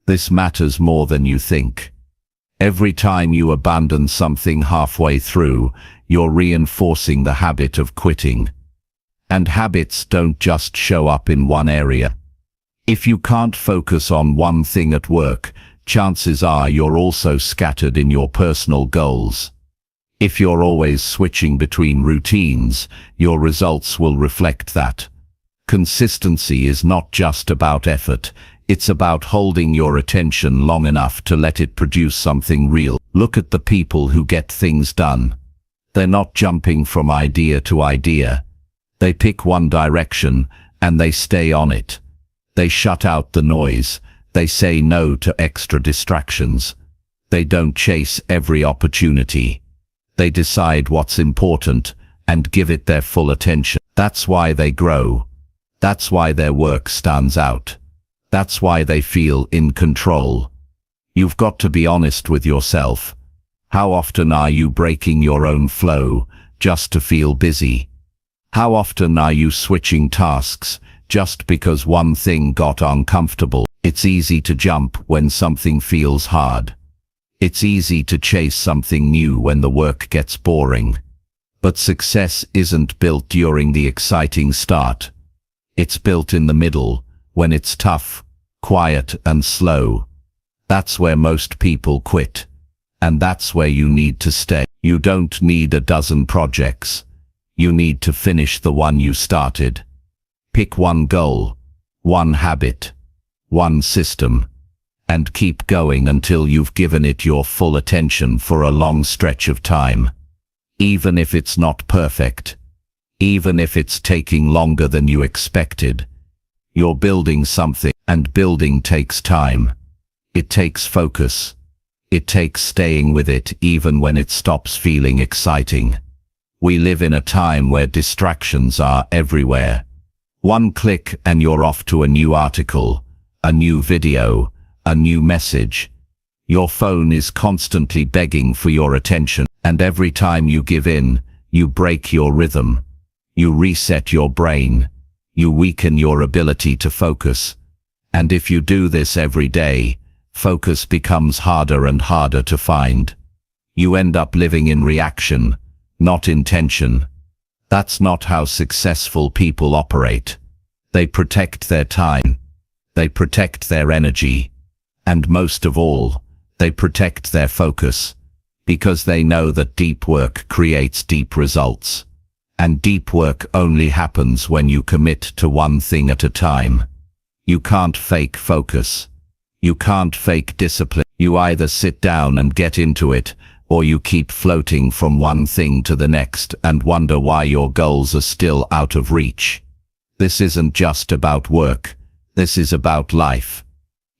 Speaker 2: This matters more than you think. Every time you abandon something halfway through, you're reinforcing the habit of quitting. And habits don't just show up in one area. If you can't focus on one thing at work, chances are you're also scattered in your personal goals. If you're always switching between routines, your results will reflect that. Consistency is not just about effort, it's about holding your attention long enough to let it produce something real. Look at the people who get things done. They're not jumping from idea to idea. They pick one direction, and they stay on it. They shut out the noise. They say no to extra distractions. They don't chase every opportunity. They decide what's important and give it their full attention. That's why they grow. That's why their work stands out. That's why they feel in control. You've got to be honest with yourself. How often are you breaking your own flow just to feel busy? How often are you switching tasks just because one thing got uncomfortable? It's easy to jump when something feels hard. It's easy to chase something new when the work gets boring. But success isn't built during the exciting start. It's built in the middle, when it's tough, quiet and slow. That's where most people quit. And that's where you need to stay. You don't need a dozen projects. You need to finish the one you started. Pick one goal, one habit, one system, and keep going until you've given it your full attention for a long stretch of time. Even if it's not perfect, even if it's taking longer than you expected, you're building something, and building takes time. It takes focus. It takes staying with it even when it stops feeling exciting. We live in a time where distractions are everywhere. One click and you're off to a new article, a new video, a new message. Your phone is constantly begging for your attention, and every time you give in, you break your rhythm. You reset your brain. You weaken your ability to focus. And if you do this every day, focus becomes harder and harder to find. You end up living in reaction, not intention. That's not how successful people operate. They protect their time. They protect their energy. And most of all, they protect their focus. Because they know that deep work creates deep results. And deep work only happens when you commit to one thing at a time. You can't fake focus. You can't fake discipline. You either sit down and get into it, or you keep floating from one thing to the next and wonder why your goals are still out of reach. This isn't just about work. This is about life.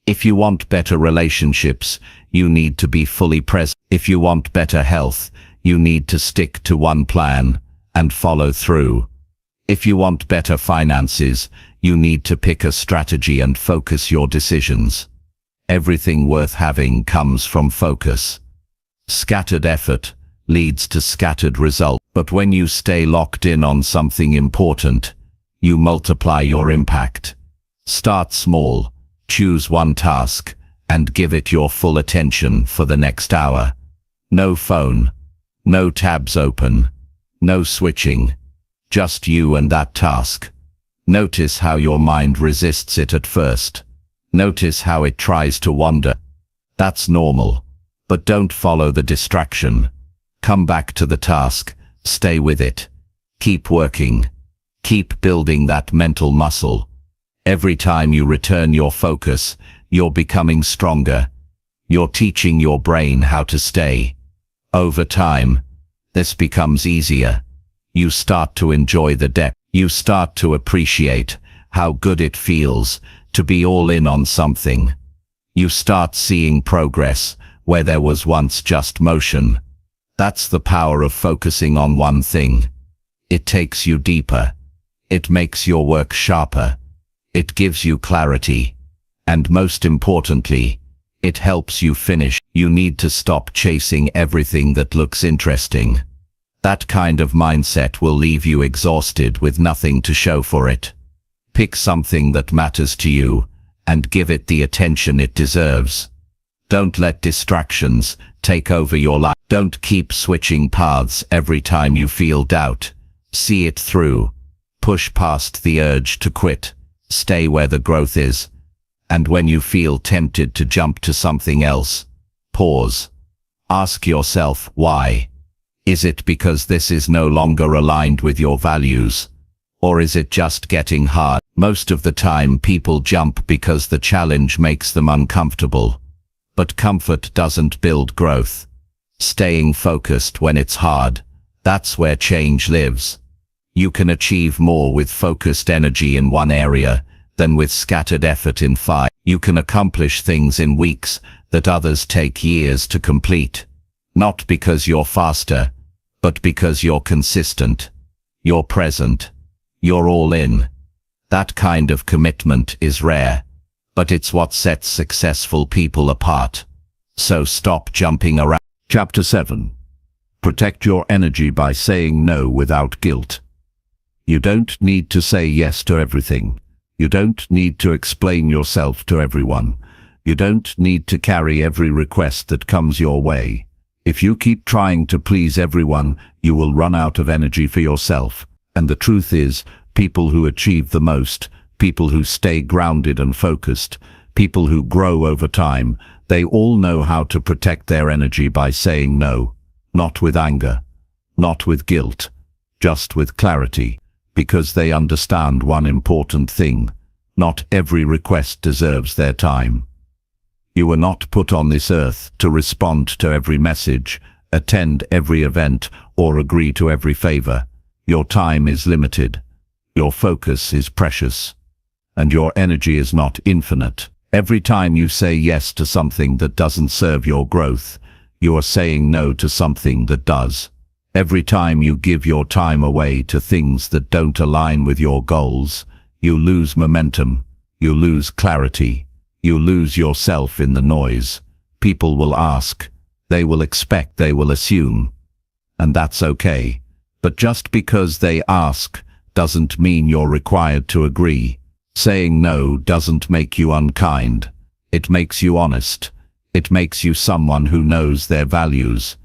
Speaker 2: If you want better relationships, you need to be fully present. If you want better health, you need to stick to one plan and follow through. If you want better finances, you need to pick a strategy and focus your decisions. Everything worth having comes from focus. Scattered effort leads to scattered results. But when you stay locked in on something important, you multiply your impact. Start small, choose one task, and give it your full attention for the next hour. No phone, no tabs open, no switching, just you and that task. Notice how your mind resists it at first. Notice how it tries to wander. That's normal. But don't follow the distraction. Come back to the task. Stay with it. Keep working. Keep building that mental muscle. Every time you return your focus, you're becoming stronger. You're teaching your brain how to stay. Over time, this becomes easier. You start to enjoy the depth. You start to appreciate how good it feels to be all in on something. You start seeing progress where there was once just motion. That's the power of focusing on one thing. It takes you deeper. It makes your work sharper. It gives you clarity. And most importantly, it helps you finish. You need to stop chasing everything that looks interesting. That kind of mindset will leave you exhausted with nothing to show for it. Pick something that matters to you and give it the attention it deserves. Don't let distractions take over your life. Don't keep switching paths every time you feel doubt. See it through. Push past the urge to quit. Stay where the growth is. And when you feel tempted to jump to something else, pause. Ask yourself why. Is it because this is no longer aligned with your values? Or is it just getting hard? Most of the time people jump because the challenge makes them uncomfortable. But comfort doesn't build growth. Staying focused when it's hard, that's where change lives. You can achieve more with focused energy in one area than with scattered effort in 5. You can accomplish things in weeks that others take years to complete. Not because you're faster, but because you're consistent. You're present. You're all in. That kind of commitment is rare, but it's what sets successful people apart. So stop jumping around.
Speaker 1: Chapter 7.
Speaker 2: Protect your energy by saying no without guilt. You don't need to say yes to everything. You don't need to explain yourself to everyone. You don't need to carry every request that comes your way. If you keep trying to please everyone, you will run out of energy for yourself. And the truth is, people who achieve the most, people who stay grounded and focused, people who grow over time, they all know how to protect their energy by saying no. Not with anger, not with guilt, just with clarity, because they understand one important thing: not every request deserves their time. You were not put on this earth to respond to every message, attend every event, or agree to every favor. Your time is limited. Your focus is precious. And your energy is not infinite. Every time you say yes to something that doesn't serve your growth, you are saying no to something that does. Every time you give your time away to things that don't align with your goals, you lose momentum, you lose clarity, you lose yourself in the noise. People will ask, they will expect, they will assume. And that's okay. But just because they ask doesn't mean you're required to agree. Saying no doesn't make you unkind. It makes you honest. It makes you someone who knows their values,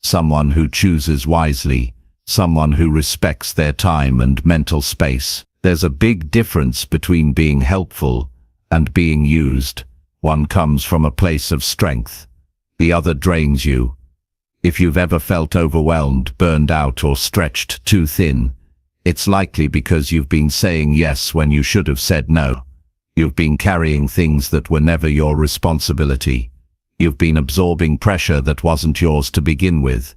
Speaker 2: someone who chooses wisely, someone who respects their time and mental space. There's a big difference between being helpful and being used. One comes from a place of strength. The other drains you. If you've ever felt overwhelmed, burned out, or stretched too thin, it's likely because you've been saying yes when you should have said no. You've been carrying things that were never your responsibility. You've been absorbing pressure that wasn't yours to begin with.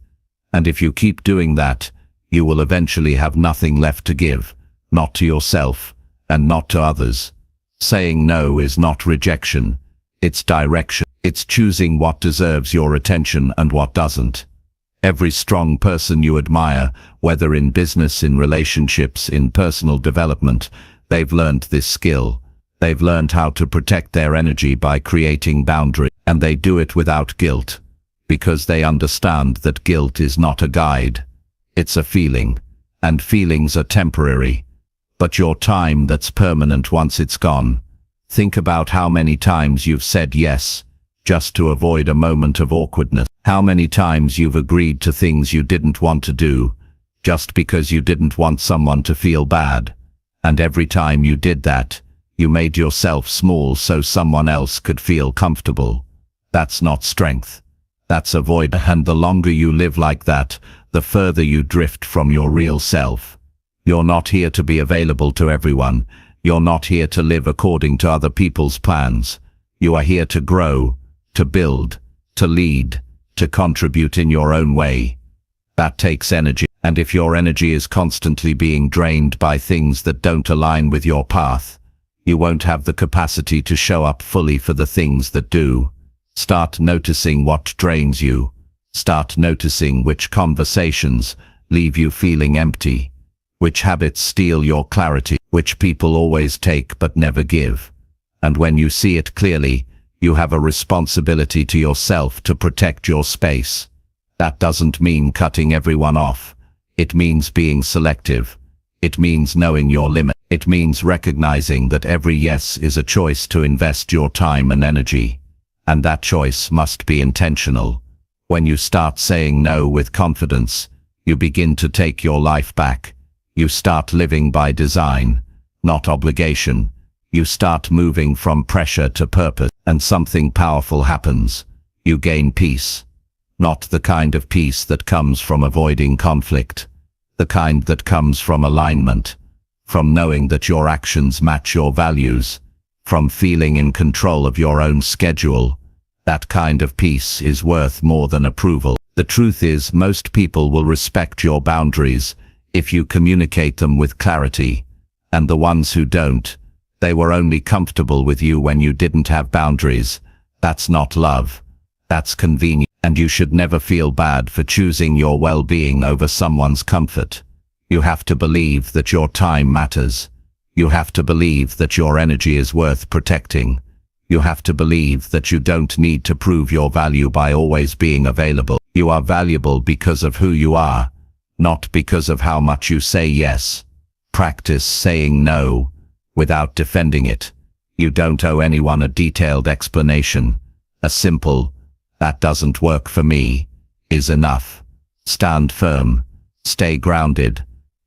Speaker 2: And if you keep doing that, you will eventually have nothing left to give, not to yourself, and not to others. Saying no is not rejection, it's direction. It's choosing what deserves your attention and what doesn't. Every strong person you admire, whether in business, in relationships, in personal development, they've learned this skill. They've learned how to protect their energy by creating boundaries, and they do it without guilt, because they understand that guilt is not a guide. It's a feeling, and feelings are temporary. But your time, that's permanent once it's gone. Think about how many times you've said yes, just to avoid a moment of awkwardness. How many times you've agreed to things you didn't want to do, just because you didn't want someone to feel bad. And every time you did that, you made yourself small so someone else could feel comfortable. That's not strength. That's avoidance. And the longer you live like that, the further you drift from your real self. You're not here to be available to everyone. You're not here to live according to other people's plans. You are here to grow, to build, to lead, to contribute in your own way. That takes energy. And if your energy is constantly being drained by things that don't align with your path, you won't have the capacity to show up fully for the things that do. Start noticing what drains you. Start noticing which conversations leave you feeling empty, which habits steal your clarity, which people always take but never give. And when you see it clearly, you have a responsibility to yourself to protect your space. That doesn't mean cutting everyone off. It means being selective. It means knowing your limit. It means recognizing that every yes is a choice to invest your time and energy. And that choice must be intentional. When you start saying no with confidence, you begin to take your life back. You start living by design, not obligation. You start moving from pressure to purpose, and something powerful happens. You gain peace. Not the kind of peace that comes from avoiding conflict. The kind that comes from alignment. From knowing that your actions match your values. From feeling in control of your own schedule. That kind of peace is worth more than approval. The truth is, most people will respect your boundaries if you communicate them with clarity. And the ones who don't, they were only comfortable with you when you didn't have boundaries. That's not love. That's convenience. And you should never feel bad for choosing your well-being over someone's comfort. You have to believe that your time matters. You have to believe that your energy is worth protecting. You have to believe that you don't need to prove your value by always being available. You are valuable because of who you are, not because of how much you say yes. Practice saying no without defending it. You don't owe anyone a detailed explanation. A simple, "that doesn't work for me," is enough. Stand firm. Stay grounded.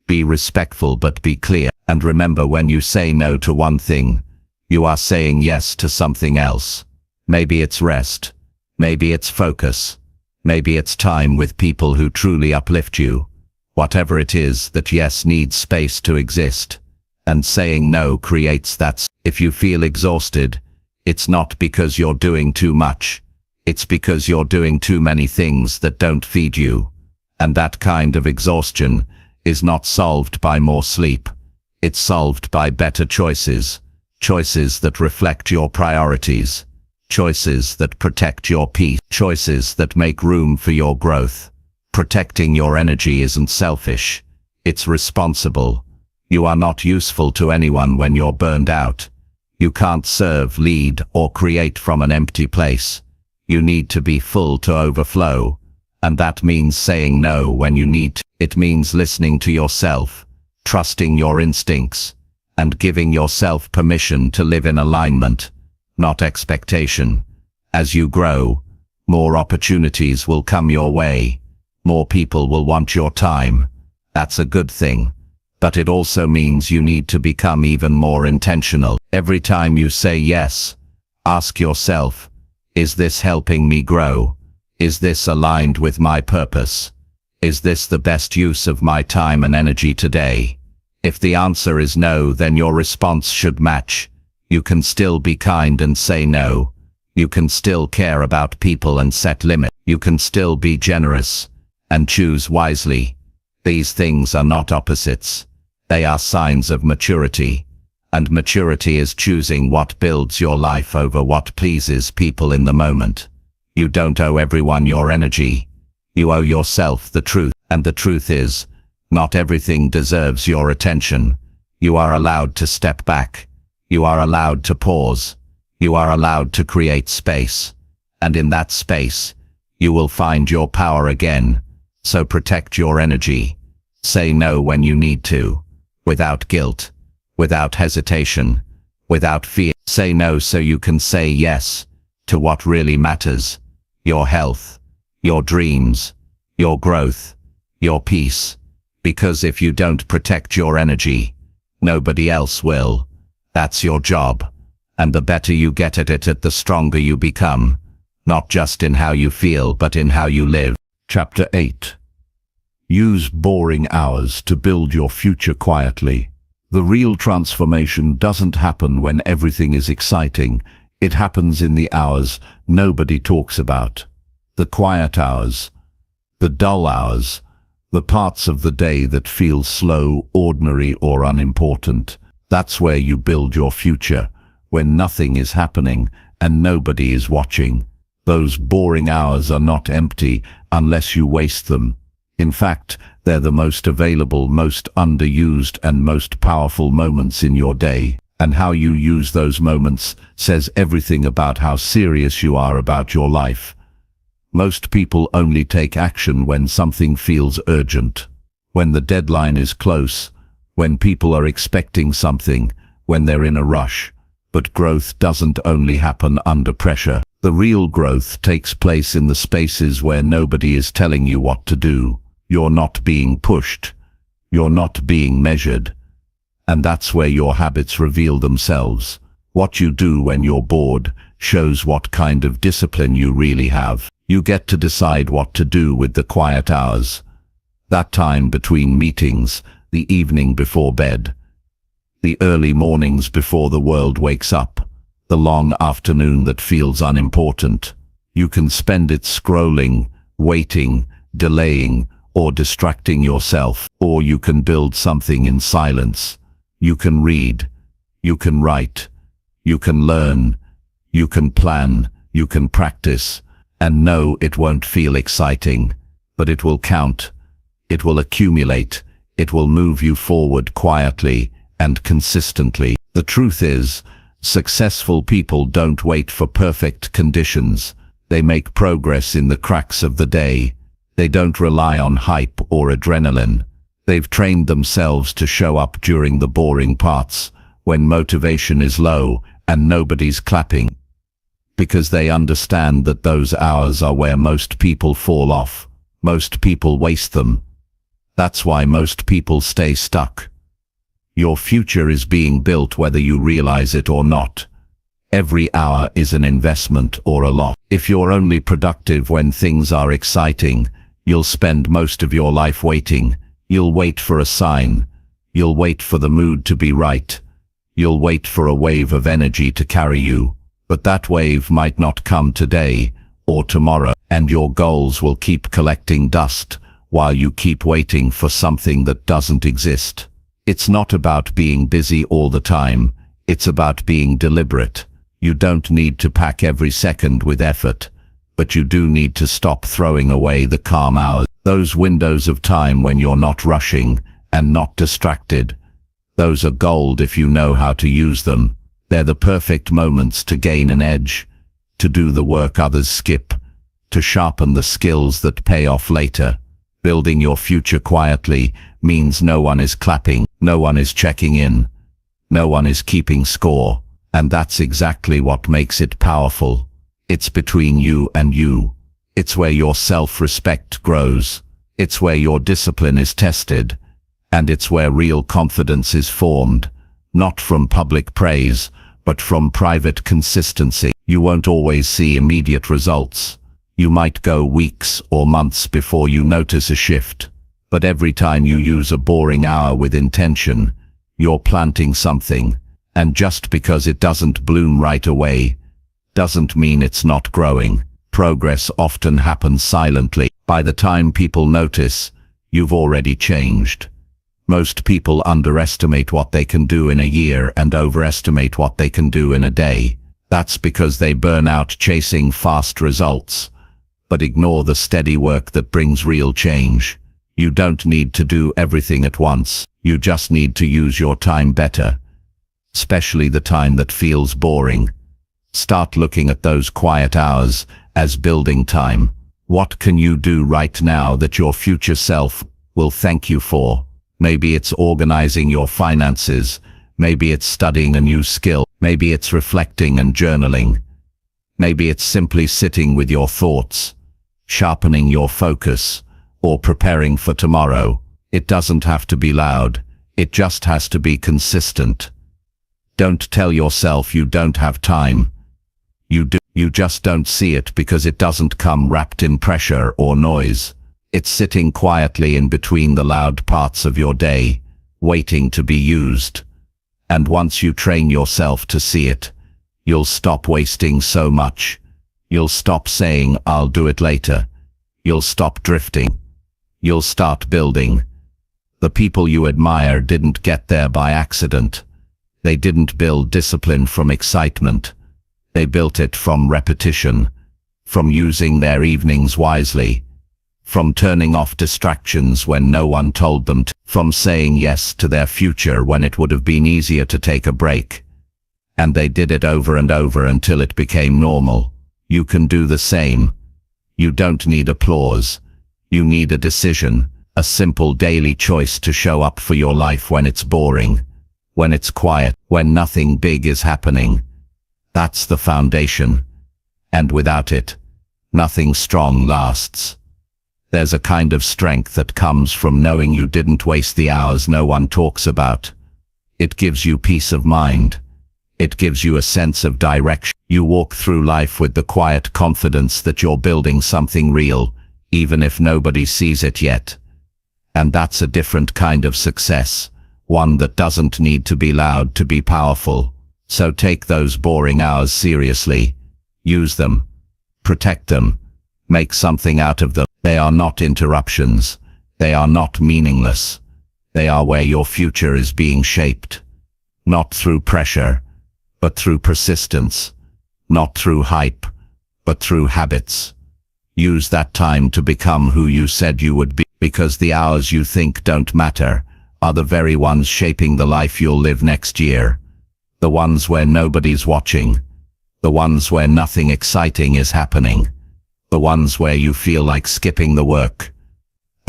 Speaker 2: Be respectful but be clear. And remember, when you say no to one thing, you are saying yes to something else. Maybe it's rest. Maybe it's focus. Maybe it's time with people who truly uplift you. Whatever it is, that yes needs space to exist. And saying no creates that. If you feel exhausted, it's not because you're doing too much. It's because you're doing too many things that don't feed you. And that kind of exhaustion is not solved by more sleep. It's solved by better choices. Choices that reflect your priorities. Choices that protect your peace. Choices that make room for your growth. Protecting your energy isn't selfish. It's responsible. You are not useful to anyone when you're burned out. You can't serve, lead, or create from an empty place. You need to be full to overflow. And that means saying no when you need to. It means listening to yourself, trusting your instincts, and giving yourself permission to live in alignment, not expectation. As you grow, more opportunities will come your way. More people will want your time. That's a good thing. But it also means you need to become even more intentional. Every time you say yes, ask yourself, is this helping me grow? Is this aligned with my purpose? Is this the best use of my time and energy today? If the answer is no, then your response should match. You can still be kind and say no. You can still care about people and set limits. You can still be generous and choose wisely. These things are not opposites. They are signs of maturity. And maturity is choosing what builds your life over what pleases people in the moment. You don't owe everyone your energy. You owe yourself the truth. And the truth is, not everything deserves your attention. You are allowed to step back. You are allowed to pause. You are allowed to create space. And in that space, you will find your power again. So protect your energy. Say no when you need to, without guilt, without hesitation, without fear. Say no so you can say yes to what really matters. Your health, your dreams, your growth, your peace. Because if you don't protect your energy, nobody else will. That's your job. And the better you get at it, the stronger you become. Not just in how you feel, but in how you live.
Speaker 1: Chapter 8. Use boring hours to build your future quietly. The real transformation doesn't happen when everything is exciting. It happens in the hours nobody talks about. The quiet hours, the dull hours, the parts of the day that feel slow, ordinary, or unimportant. That's where you build your future, when nothing is happening and nobody is watching. Those boring hours are not empty unless you waste them. In fact, they're the most available, most underused, and most powerful moments in your day. And how you use those moments says everything about how serious you are about your life. Most people only take action when something feels urgent, when the deadline is close, when people are expecting something, when they're in a rush. But growth doesn't only happen under pressure. The real growth takes place in the spaces where nobody is telling you what to do. You're not being pushed. You're not being measured. And that's where your habits reveal themselves. What you do when you're bored shows what kind of discipline you really have. You get to decide what to do with the quiet hours. That time between meetings, the evening before bed, the early mornings before the world wakes up, the long afternoon that feels unimportant. You can spend it scrolling, waiting, delaying, or distracting yourself. Or you can build something in silence. You can read. You can write. You can learn. You can plan. You can practice. And no, it won't feel exciting, but it will count. It will accumulate. It will move you forward quietly and consistently. The truth is, successful people don't wait for perfect conditions. They make progress in the cracks of the day,
Speaker 2: They don't rely on hype or adrenaline. They've trained themselves to show up during the boring parts, when motivation is low and nobody's clapping. Because they understand that those hours are where most people fall off. Most people waste them. That's why most people stay stuck. Your future is being built whether you realize it or not. Every hour is an investment or a loss. If you're only productive when things are exciting, you'll spend most of your life waiting. You'll wait for a sign. You'll wait for the mood to be right. You'll wait for a wave of energy to carry you. But that wave might not come today or tomorrow, and your goals will keep collecting dust while you keep waiting for something that doesn't exist. It's not about being busy all the time. It's about being deliberate. You don't need to pack every second with effort, but you do need to stop throwing away the calm hours. Those windows of time when you're not rushing and not distracted. Those are gold if you know how to use them. They're the perfect moments to gain an edge, to do the work others skip, to sharpen the skills that pay off later. Building your future quietly means no one is clapping, no one is checking in, no one is keeping score, and that's exactly what makes it powerful. It's between you and you. It's where your self-respect grows. It's where your discipline is tested, and it's where real confidence is formed, not from public praise, but from private consistency. You won't always see immediate results. You might go weeks or months before you notice a shift, but every time you use a boring hour with intention, you're planting something, and just because it doesn't bloom right away, doesn't mean it's not growing. Progress often happens silently. By the time people notice, you've already changed. Most people underestimate what they can do in a year and overestimate what they can do in a day. That's because they burn out chasing fast results, but ignore the steady work that brings real change. You don't need to do everything at once. You just need to use your time better, especially the time that feels boring. Start looking at those quiet hours as building time. What can you do right now that your future self will thank you for? Maybe it's organizing your finances. Maybe it's studying a new skill. Maybe it's reflecting and journaling. Maybe it's simply sitting with your thoughts, sharpening your focus, or preparing for tomorrow. It doesn't have to be loud. It just has to be consistent. Don't tell yourself you don't have time. You do. You just don't see it because it doesn't come wrapped in pressure or noise. It's sitting quietly in between the loud parts of your day, waiting to be used. And once you train yourself to see it, you'll stop wasting so much. You'll stop saying, "I'll do it later." You'll stop drifting. You'll start building. The people you admire didn't get there by accident. They didn't build discipline from excitement. They built it from repetition, from using their evenings wisely, from turning off distractions when no one told them to, from saying yes to their future when it would have been easier to take a break. And they did it over and over until it became normal. You can do the same. You don't need applause. You need a decision, a simple daily choice to show up for your life when it's boring, when it's quiet, when nothing big is happening. That's the foundation. And without it, nothing strong lasts. There's a kind of strength that comes from knowing you didn't waste the hours no one talks about. It gives you peace of mind. It gives you a sense of direction. You walk through life with the quiet confidence that you're building something real, even if nobody sees it yet. And that's a different kind of success, one that doesn't need to be loud to be powerful. So take those boring hours seriously. Use them. Protect them. Make something out of them. They are not interruptions. They are not meaningless. They are where your future is being shaped. Not through pressure, but through persistence. Not through hype, but through habits. Use that time to become who you said you would be, because the hours you think don't matter are the very ones shaping the life you'll live next year. The ones where nobody's watching. The ones where nothing exciting is happening. The ones where you feel like skipping the work.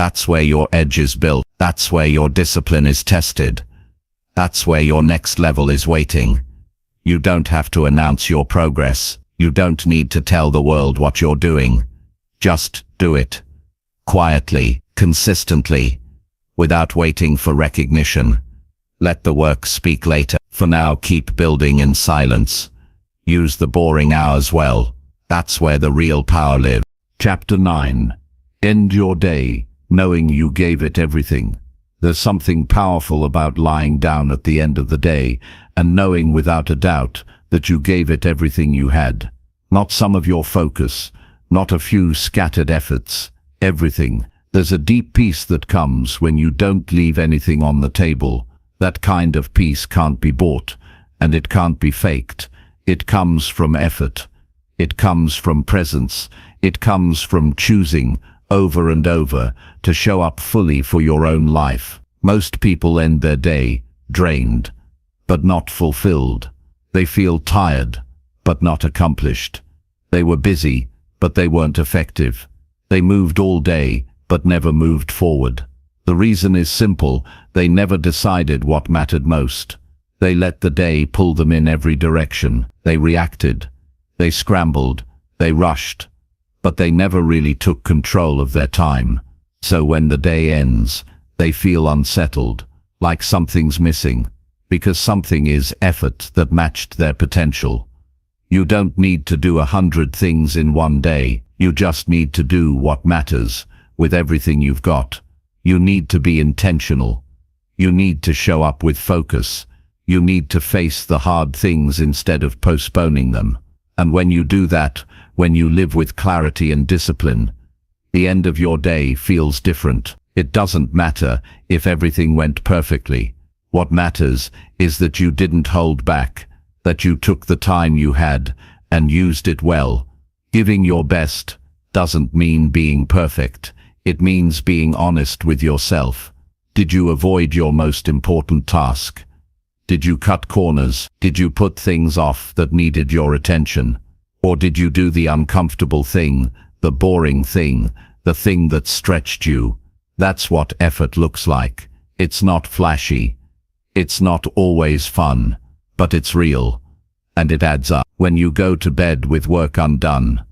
Speaker 2: That's where your edge is built. That's where your discipline is tested. That's where your next level is waiting. You don't have to announce your progress. You don't need to tell the world what you're doing. Just do it. Quietly, consistently, without waiting for recognition. Let the work speak later. For now, keep building in silence. Use the boring hours well. That's where the real power lives. Chapter 9. End your day knowing you gave it everything. There's something powerful about lying down at the end of the day and knowing without a doubt that you gave it everything you had. Not some of your focus, not a few scattered efforts, everything. There's a deep peace that comes when you don't leave anything on the table. That kind of peace can't be bought, and it can't be faked. It comes from effort. It comes from presence. It comes from choosing over and over to show up fully for your own life. Most people end their day drained, but not fulfilled. They feel tired, but not accomplished. They were busy, but they weren't effective. They moved all day, but never moved forward. The reason is simple: they never decided what mattered most. They let the day pull them in every direction. They reacted. They scrambled. They rushed. But they never really took control of their time. So when the day ends, they feel unsettled, like something's missing, because something is effort that matched their potential. You don't need to do 100 things in one day. You just need to do what matters with everything you've got. You need to be intentional. You need to show up with focus. You need to face the hard things instead of postponing them. And when you do that, when you live with clarity and discipline, the end of your day feels different. It doesn't matter if everything went perfectly. What matters is that you didn't hold back, that you took the time you had and used it well. Giving your best doesn't mean being perfect. It means being honest with yourself. Did you avoid your most important task? Did you cut corners? Did you put things off that needed your attention? Or did you do the uncomfortable thing, the boring thing, the thing that stretched you? That's what effort looks like. It's not flashy. It's not always fun, but it's real. And it adds up. When you go to bed with work undone,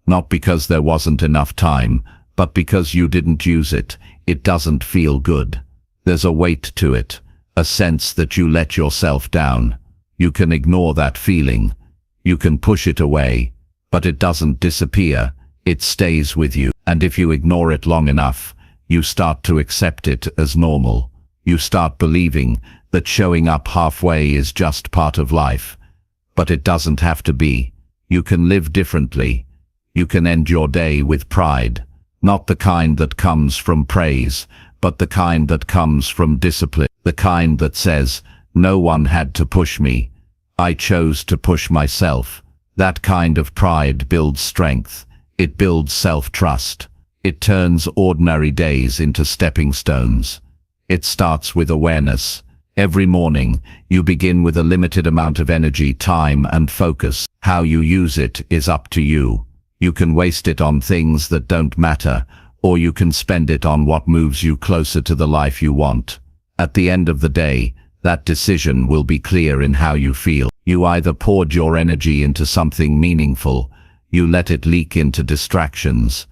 Speaker 2: not because there wasn't enough time, but because you didn't use it, it doesn't feel good. There's a weight to it, a sense that you let yourself down. You can ignore that feeling. You can push it away, but it doesn't disappear. It stays with you. And if you ignore it long enough, you start to accept it as normal. You start believing that showing up halfway is just part of life. But it doesn't have to be. You can live differently. You can end your day with pride. Not the kind that comes from praise, but the kind that comes from discipline. The kind that says, no one had to push me. I chose to push myself. That kind of pride builds strength. It builds self-trust. It turns ordinary days into stepping stones. It starts with awareness. Every morning, you begin with a limited amount of energy, time, and focus. How you use it is up to you. You can waste it on things that don't matter, or you can spend it on what moves you closer to the life you want. At the end of the day, that decision will be clear in how you feel. You either poured your energy into something meaningful, you let it leak into distractions.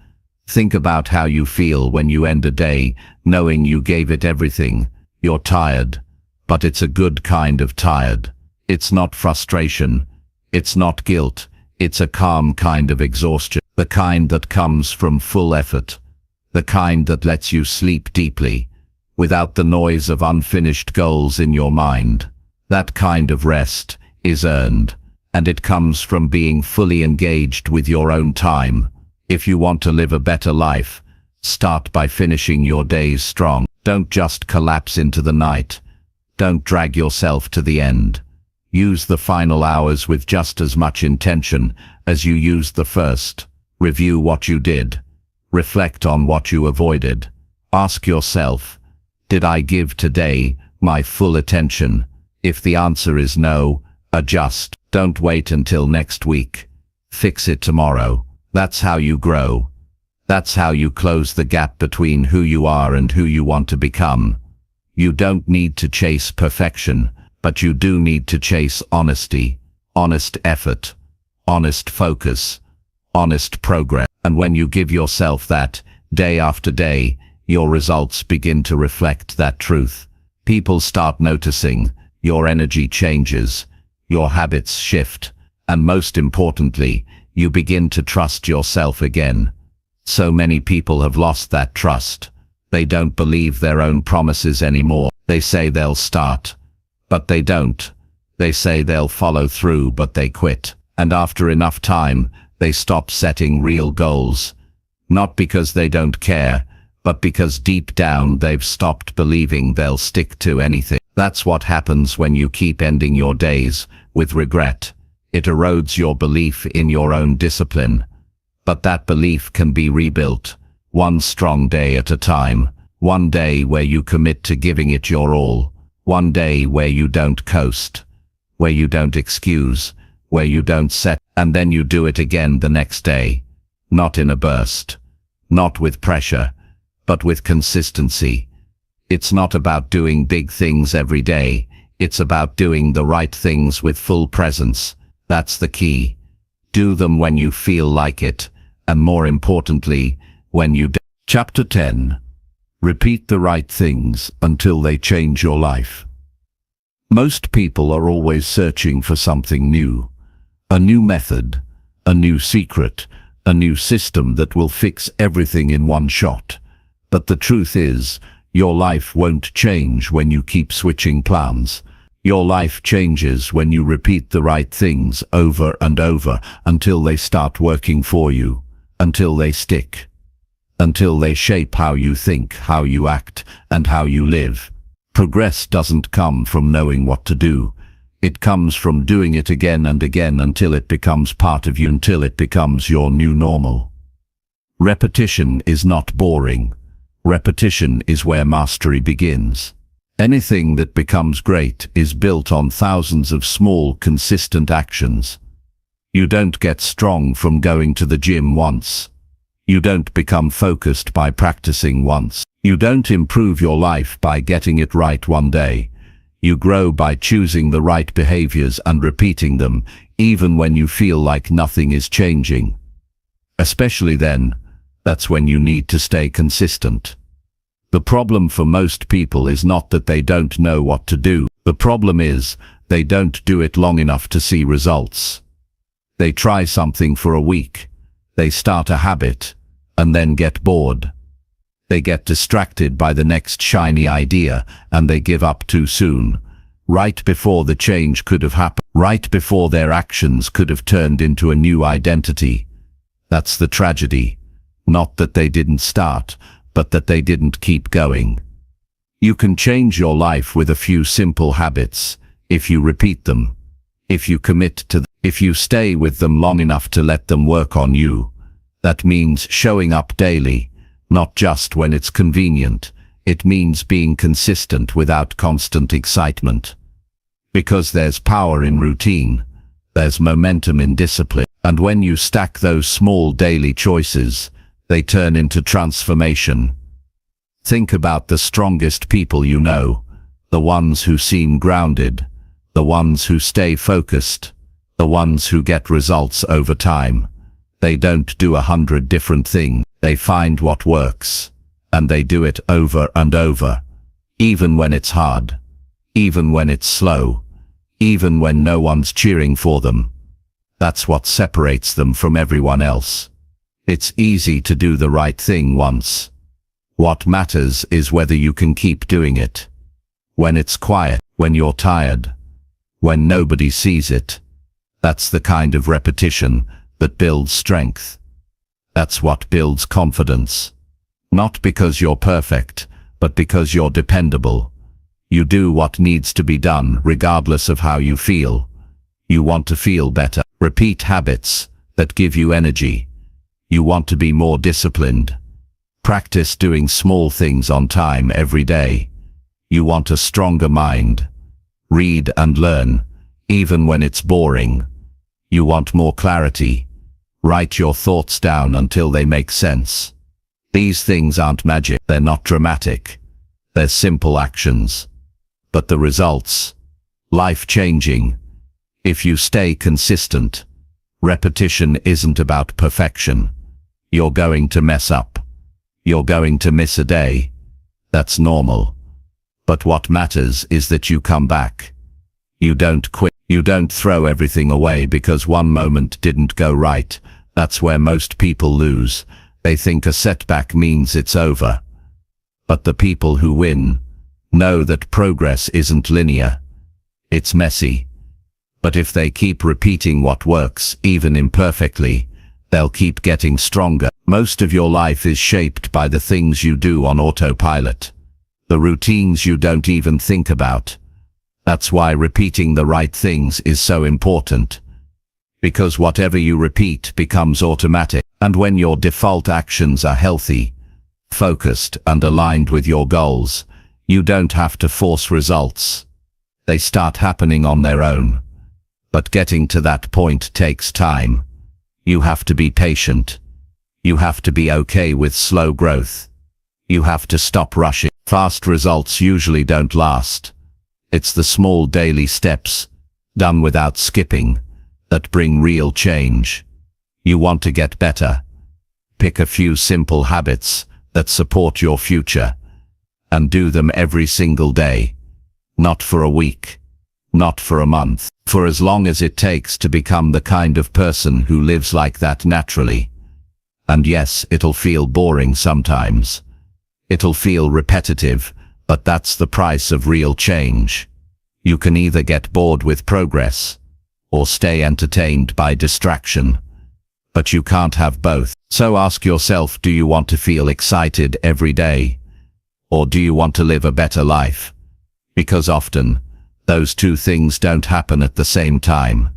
Speaker 2: Think about how you feel when you end a day, knowing you gave it everything. You're tired, but it's a good kind of tired. It's not frustration. It's not guilt. It's a calm kind of exhaustion. The kind that comes from full effort. The kind that lets you sleep deeply, without the noise of unfinished goals in your mind. That kind of rest is earned, and it comes from being fully engaged with your own time. If you want to live a better life, start by finishing your days strong. Don't just collapse into the night. Don't drag yourself to the end. Use the final hours with just as much intention as you used the first. Review what you did. Reflect on what you avoided. Ask yourself, did I give today my full attention? If the answer is no, adjust. Don't wait until next week. Fix it tomorrow. That's how you grow. That's how you close the gap between who you are and who you want to become. You don't need to chase perfection, but you do need to chase honesty, honest effort, honest focus, honest progress. And when you give yourself that, day after day, your results begin to reflect that truth. People start noticing, your energy changes, your habits shift, and most importantly, you begin to trust yourself again. So many people have lost that trust. They don't believe their own promises anymore. They say they'll start, but they don't. They say they'll follow through, but they quit. And after enough time, they stop setting real goals. Not because they don't care, but because deep down they've stopped believing they'll stick to anything. That's what happens when you keep ending your days with regret. It erodes your belief in your own discipline. But that belief can be rebuilt, one strong day at a time. One day where you commit to giving it your all. One day where you don't coast, where you don't excuse, where you don't set, and then you do it again the next day. Not in a burst, not with pressure, but with consistency. It's not about doing big things every day. It's about doing the right things with full presence. That's the key. Do them when you feel like it, and more importantly, when you do. Chapter 10. Repeat the right things until they change your life. Most people are always searching for something new. A new method, a new secret, a new system that will fix everything in one shot. But the truth is, your life won't change when you keep switching plans. Your life changes when you repeat the right things over and over until they start working for you, until they stick, until they shape how you think, how you act, and how you live. Progress doesn't come from knowing what to do. It comes from doing it again and again until it becomes part of you, until it becomes your new normal. Repetition is not boring. Repetition is where mastery begins. Anything that becomes great is built on thousands of small, consistent actions. You don't get strong from going to the gym once. You don't become focused by practicing once. You don't improve your life by getting it right one day. You grow by choosing the right behaviors and repeating them, even when you feel like nothing is changing. Especially then, that's when you need to stay consistent. The problem for most people is not that they don't know what to do. The problem is, they don't do it long enough to see results. They try something for a week. They start a habit, and then get bored. They get distracted by the next shiny idea, and they give up too soon, right before the change could have happened, right before their actions could have turned into a new identity. That's the tragedy. Not that they didn't start, but that they didn't keep going. You can change your life with a few simple habits, if you repeat them, if you commit to them, if you stay with them long enough to let them work on you. That means showing up daily, not just when it's convenient. It means being consistent without constant excitement. Because there's power in routine, there's momentum in discipline, and when you stack those small daily choices, they turn into transformation. Think about the strongest people you know, the ones who seem grounded, the ones who stay focused, the ones who get results over time. They don't do 100 different things. They find what works, and they do it over and over, even when it's hard, even when it's slow, even when no one's cheering for them. That's what separates them from everyone else. It's easy to do the right thing once. What matters is whether you can keep doing it. When it's quiet, when you're tired, when nobody sees it. That's the kind of repetition that builds strength. That's what builds confidence. Not because you're perfect, but because you're dependable. You do what needs to be done regardless of how you feel. You want to feel better. Repeat habits that give you energy. You want to be more disciplined. Practice doing small things on time every day. You want a stronger mind. Read and learn, even when it's boring. You want more clarity. Write your thoughts down until they make sense. These things aren't magic, they're not dramatic. They're simple actions. But the results, life-changing. If you stay consistent, repetition isn't about perfection. You're going to mess up. You're going to miss a day. That's normal. But what matters is that you come back. You don't quit. You don't throw everything away because one moment didn't go right. That's where most people lose. They think a setback means it's over. But the people who win know that progress isn't linear. It's messy. But if they keep repeating what works, even imperfectly, they'll keep getting stronger. Most of your life is shaped by the things you do on autopilot. The routines you don't even think about. That's why repeating the right things is so important. Because whatever you repeat becomes automatic. And when your default actions are healthy, focused and aligned with your goals, you don't have to force results. They start happening on their own. But getting to that point takes time. You have to be patient. You have to be okay with slow growth. You have to stop rushing. Fast results usually don't last. It's the small daily steps, done without skipping, that bring real change. You want to get better? Pick a few simple habits that support your future, and do them every single day. Not for a week, not for a month, for as long as it takes to become the kind of person who lives like that naturally. And yes, it'll feel boring sometimes. It'll feel repetitive, but that's the price of real change. You can either get bored with progress, or stay entertained by distraction. But you can't have both. So ask yourself, do you want to feel excited every day? Or do you want to live a better life? Because often, those two things don't happen at the same time.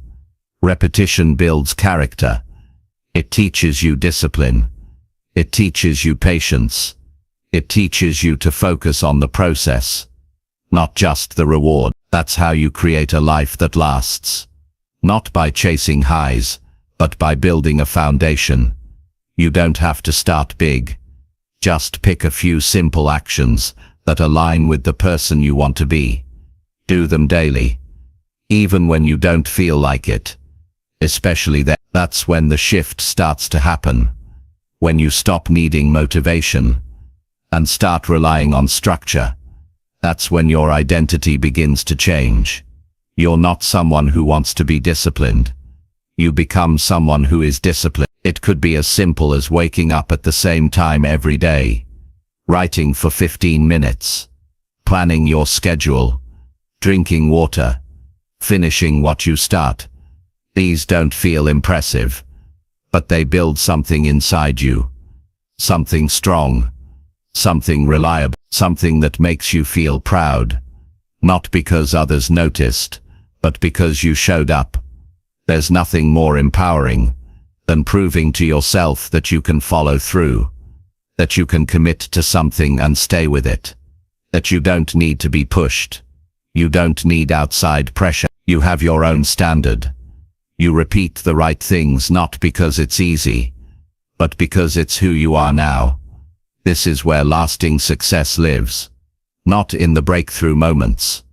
Speaker 2: Repetition builds character. It teaches you discipline. It teaches you patience. It teaches you to focus on the process, not just the reward. That's how you create a life that lasts. Not by chasing highs, but by building a foundation. You don't have to start big. Just pick a few simple actions that align with the person you want to be. Do them daily, even when you don't feel like it. Especially then, that's when the shift starts to happen. When you stop needing motivation and start relying on structure. That's when your identity begins to change. You're not someone who wants to be disciplined. You become someone who is disciplined. It could be as simple as waking up at the same time every day, writing for 15 minutes, planning your schedule, drinking water, finishing what you start. These don't feel impressive, but they build something inside you. Something strong, something reliable, something that makes you feel proud. Not because others noticed, but because you showed up. There's nothing more empowering than proving to yourself that you can follow through, that you can commit to something and stay with it, that you don't need to be pushed. You don't need outside pressure. You have your own standard. You repeat the right things not because it's easy, but because it's who you are now. This is where lasting success lives. Not in the breakthrough moments,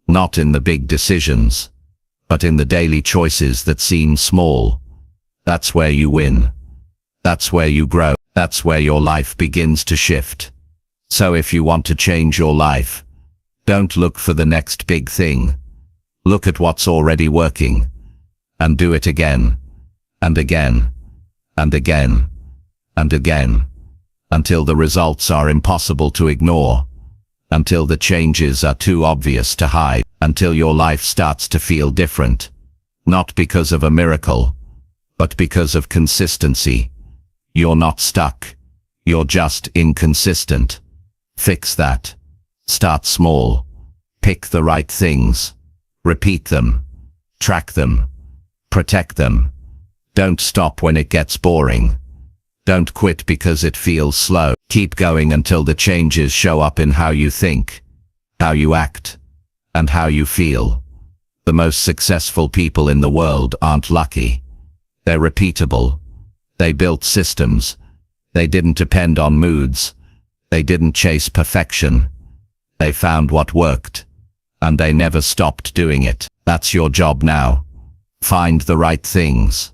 Speaker 2: not in the big decisions, but in the daily choices that seem small. That's where you win. That's where you grow. That's where your life begins to shift. So if you want to change your life, don't look for the next big thing. Look at what's already working, and do it again, and again, and again, and again, until the results are impossible to ignore, until the changes are too obvious to hide, until your life starts to feel different. Not because of a miracle, but because of consistency. You're not stuck. You're just inconsistent. Fix that. Start small. Pick the right things. Repeat them. Track them. Protect them. Don't stop when it gets boring. Don't quit because it feels slow. Keep going until the changes show up in how you think, how you act, and how you feel. The most successful people in the world aren't lucky. They're repeatable. They built systems. They didn't depend on moods. They didn't chase perfection. They found what worked, and they never stopped doing it. That's your job now. Find the right things,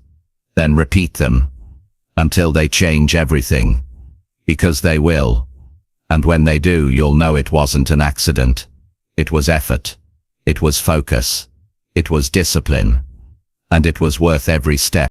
Speaker 2: then repeat them, until they change everything. Because they will. And when they do, you'll know it wasn't an accident. It was effort. It was focus. It was discipline. And it was worth every step.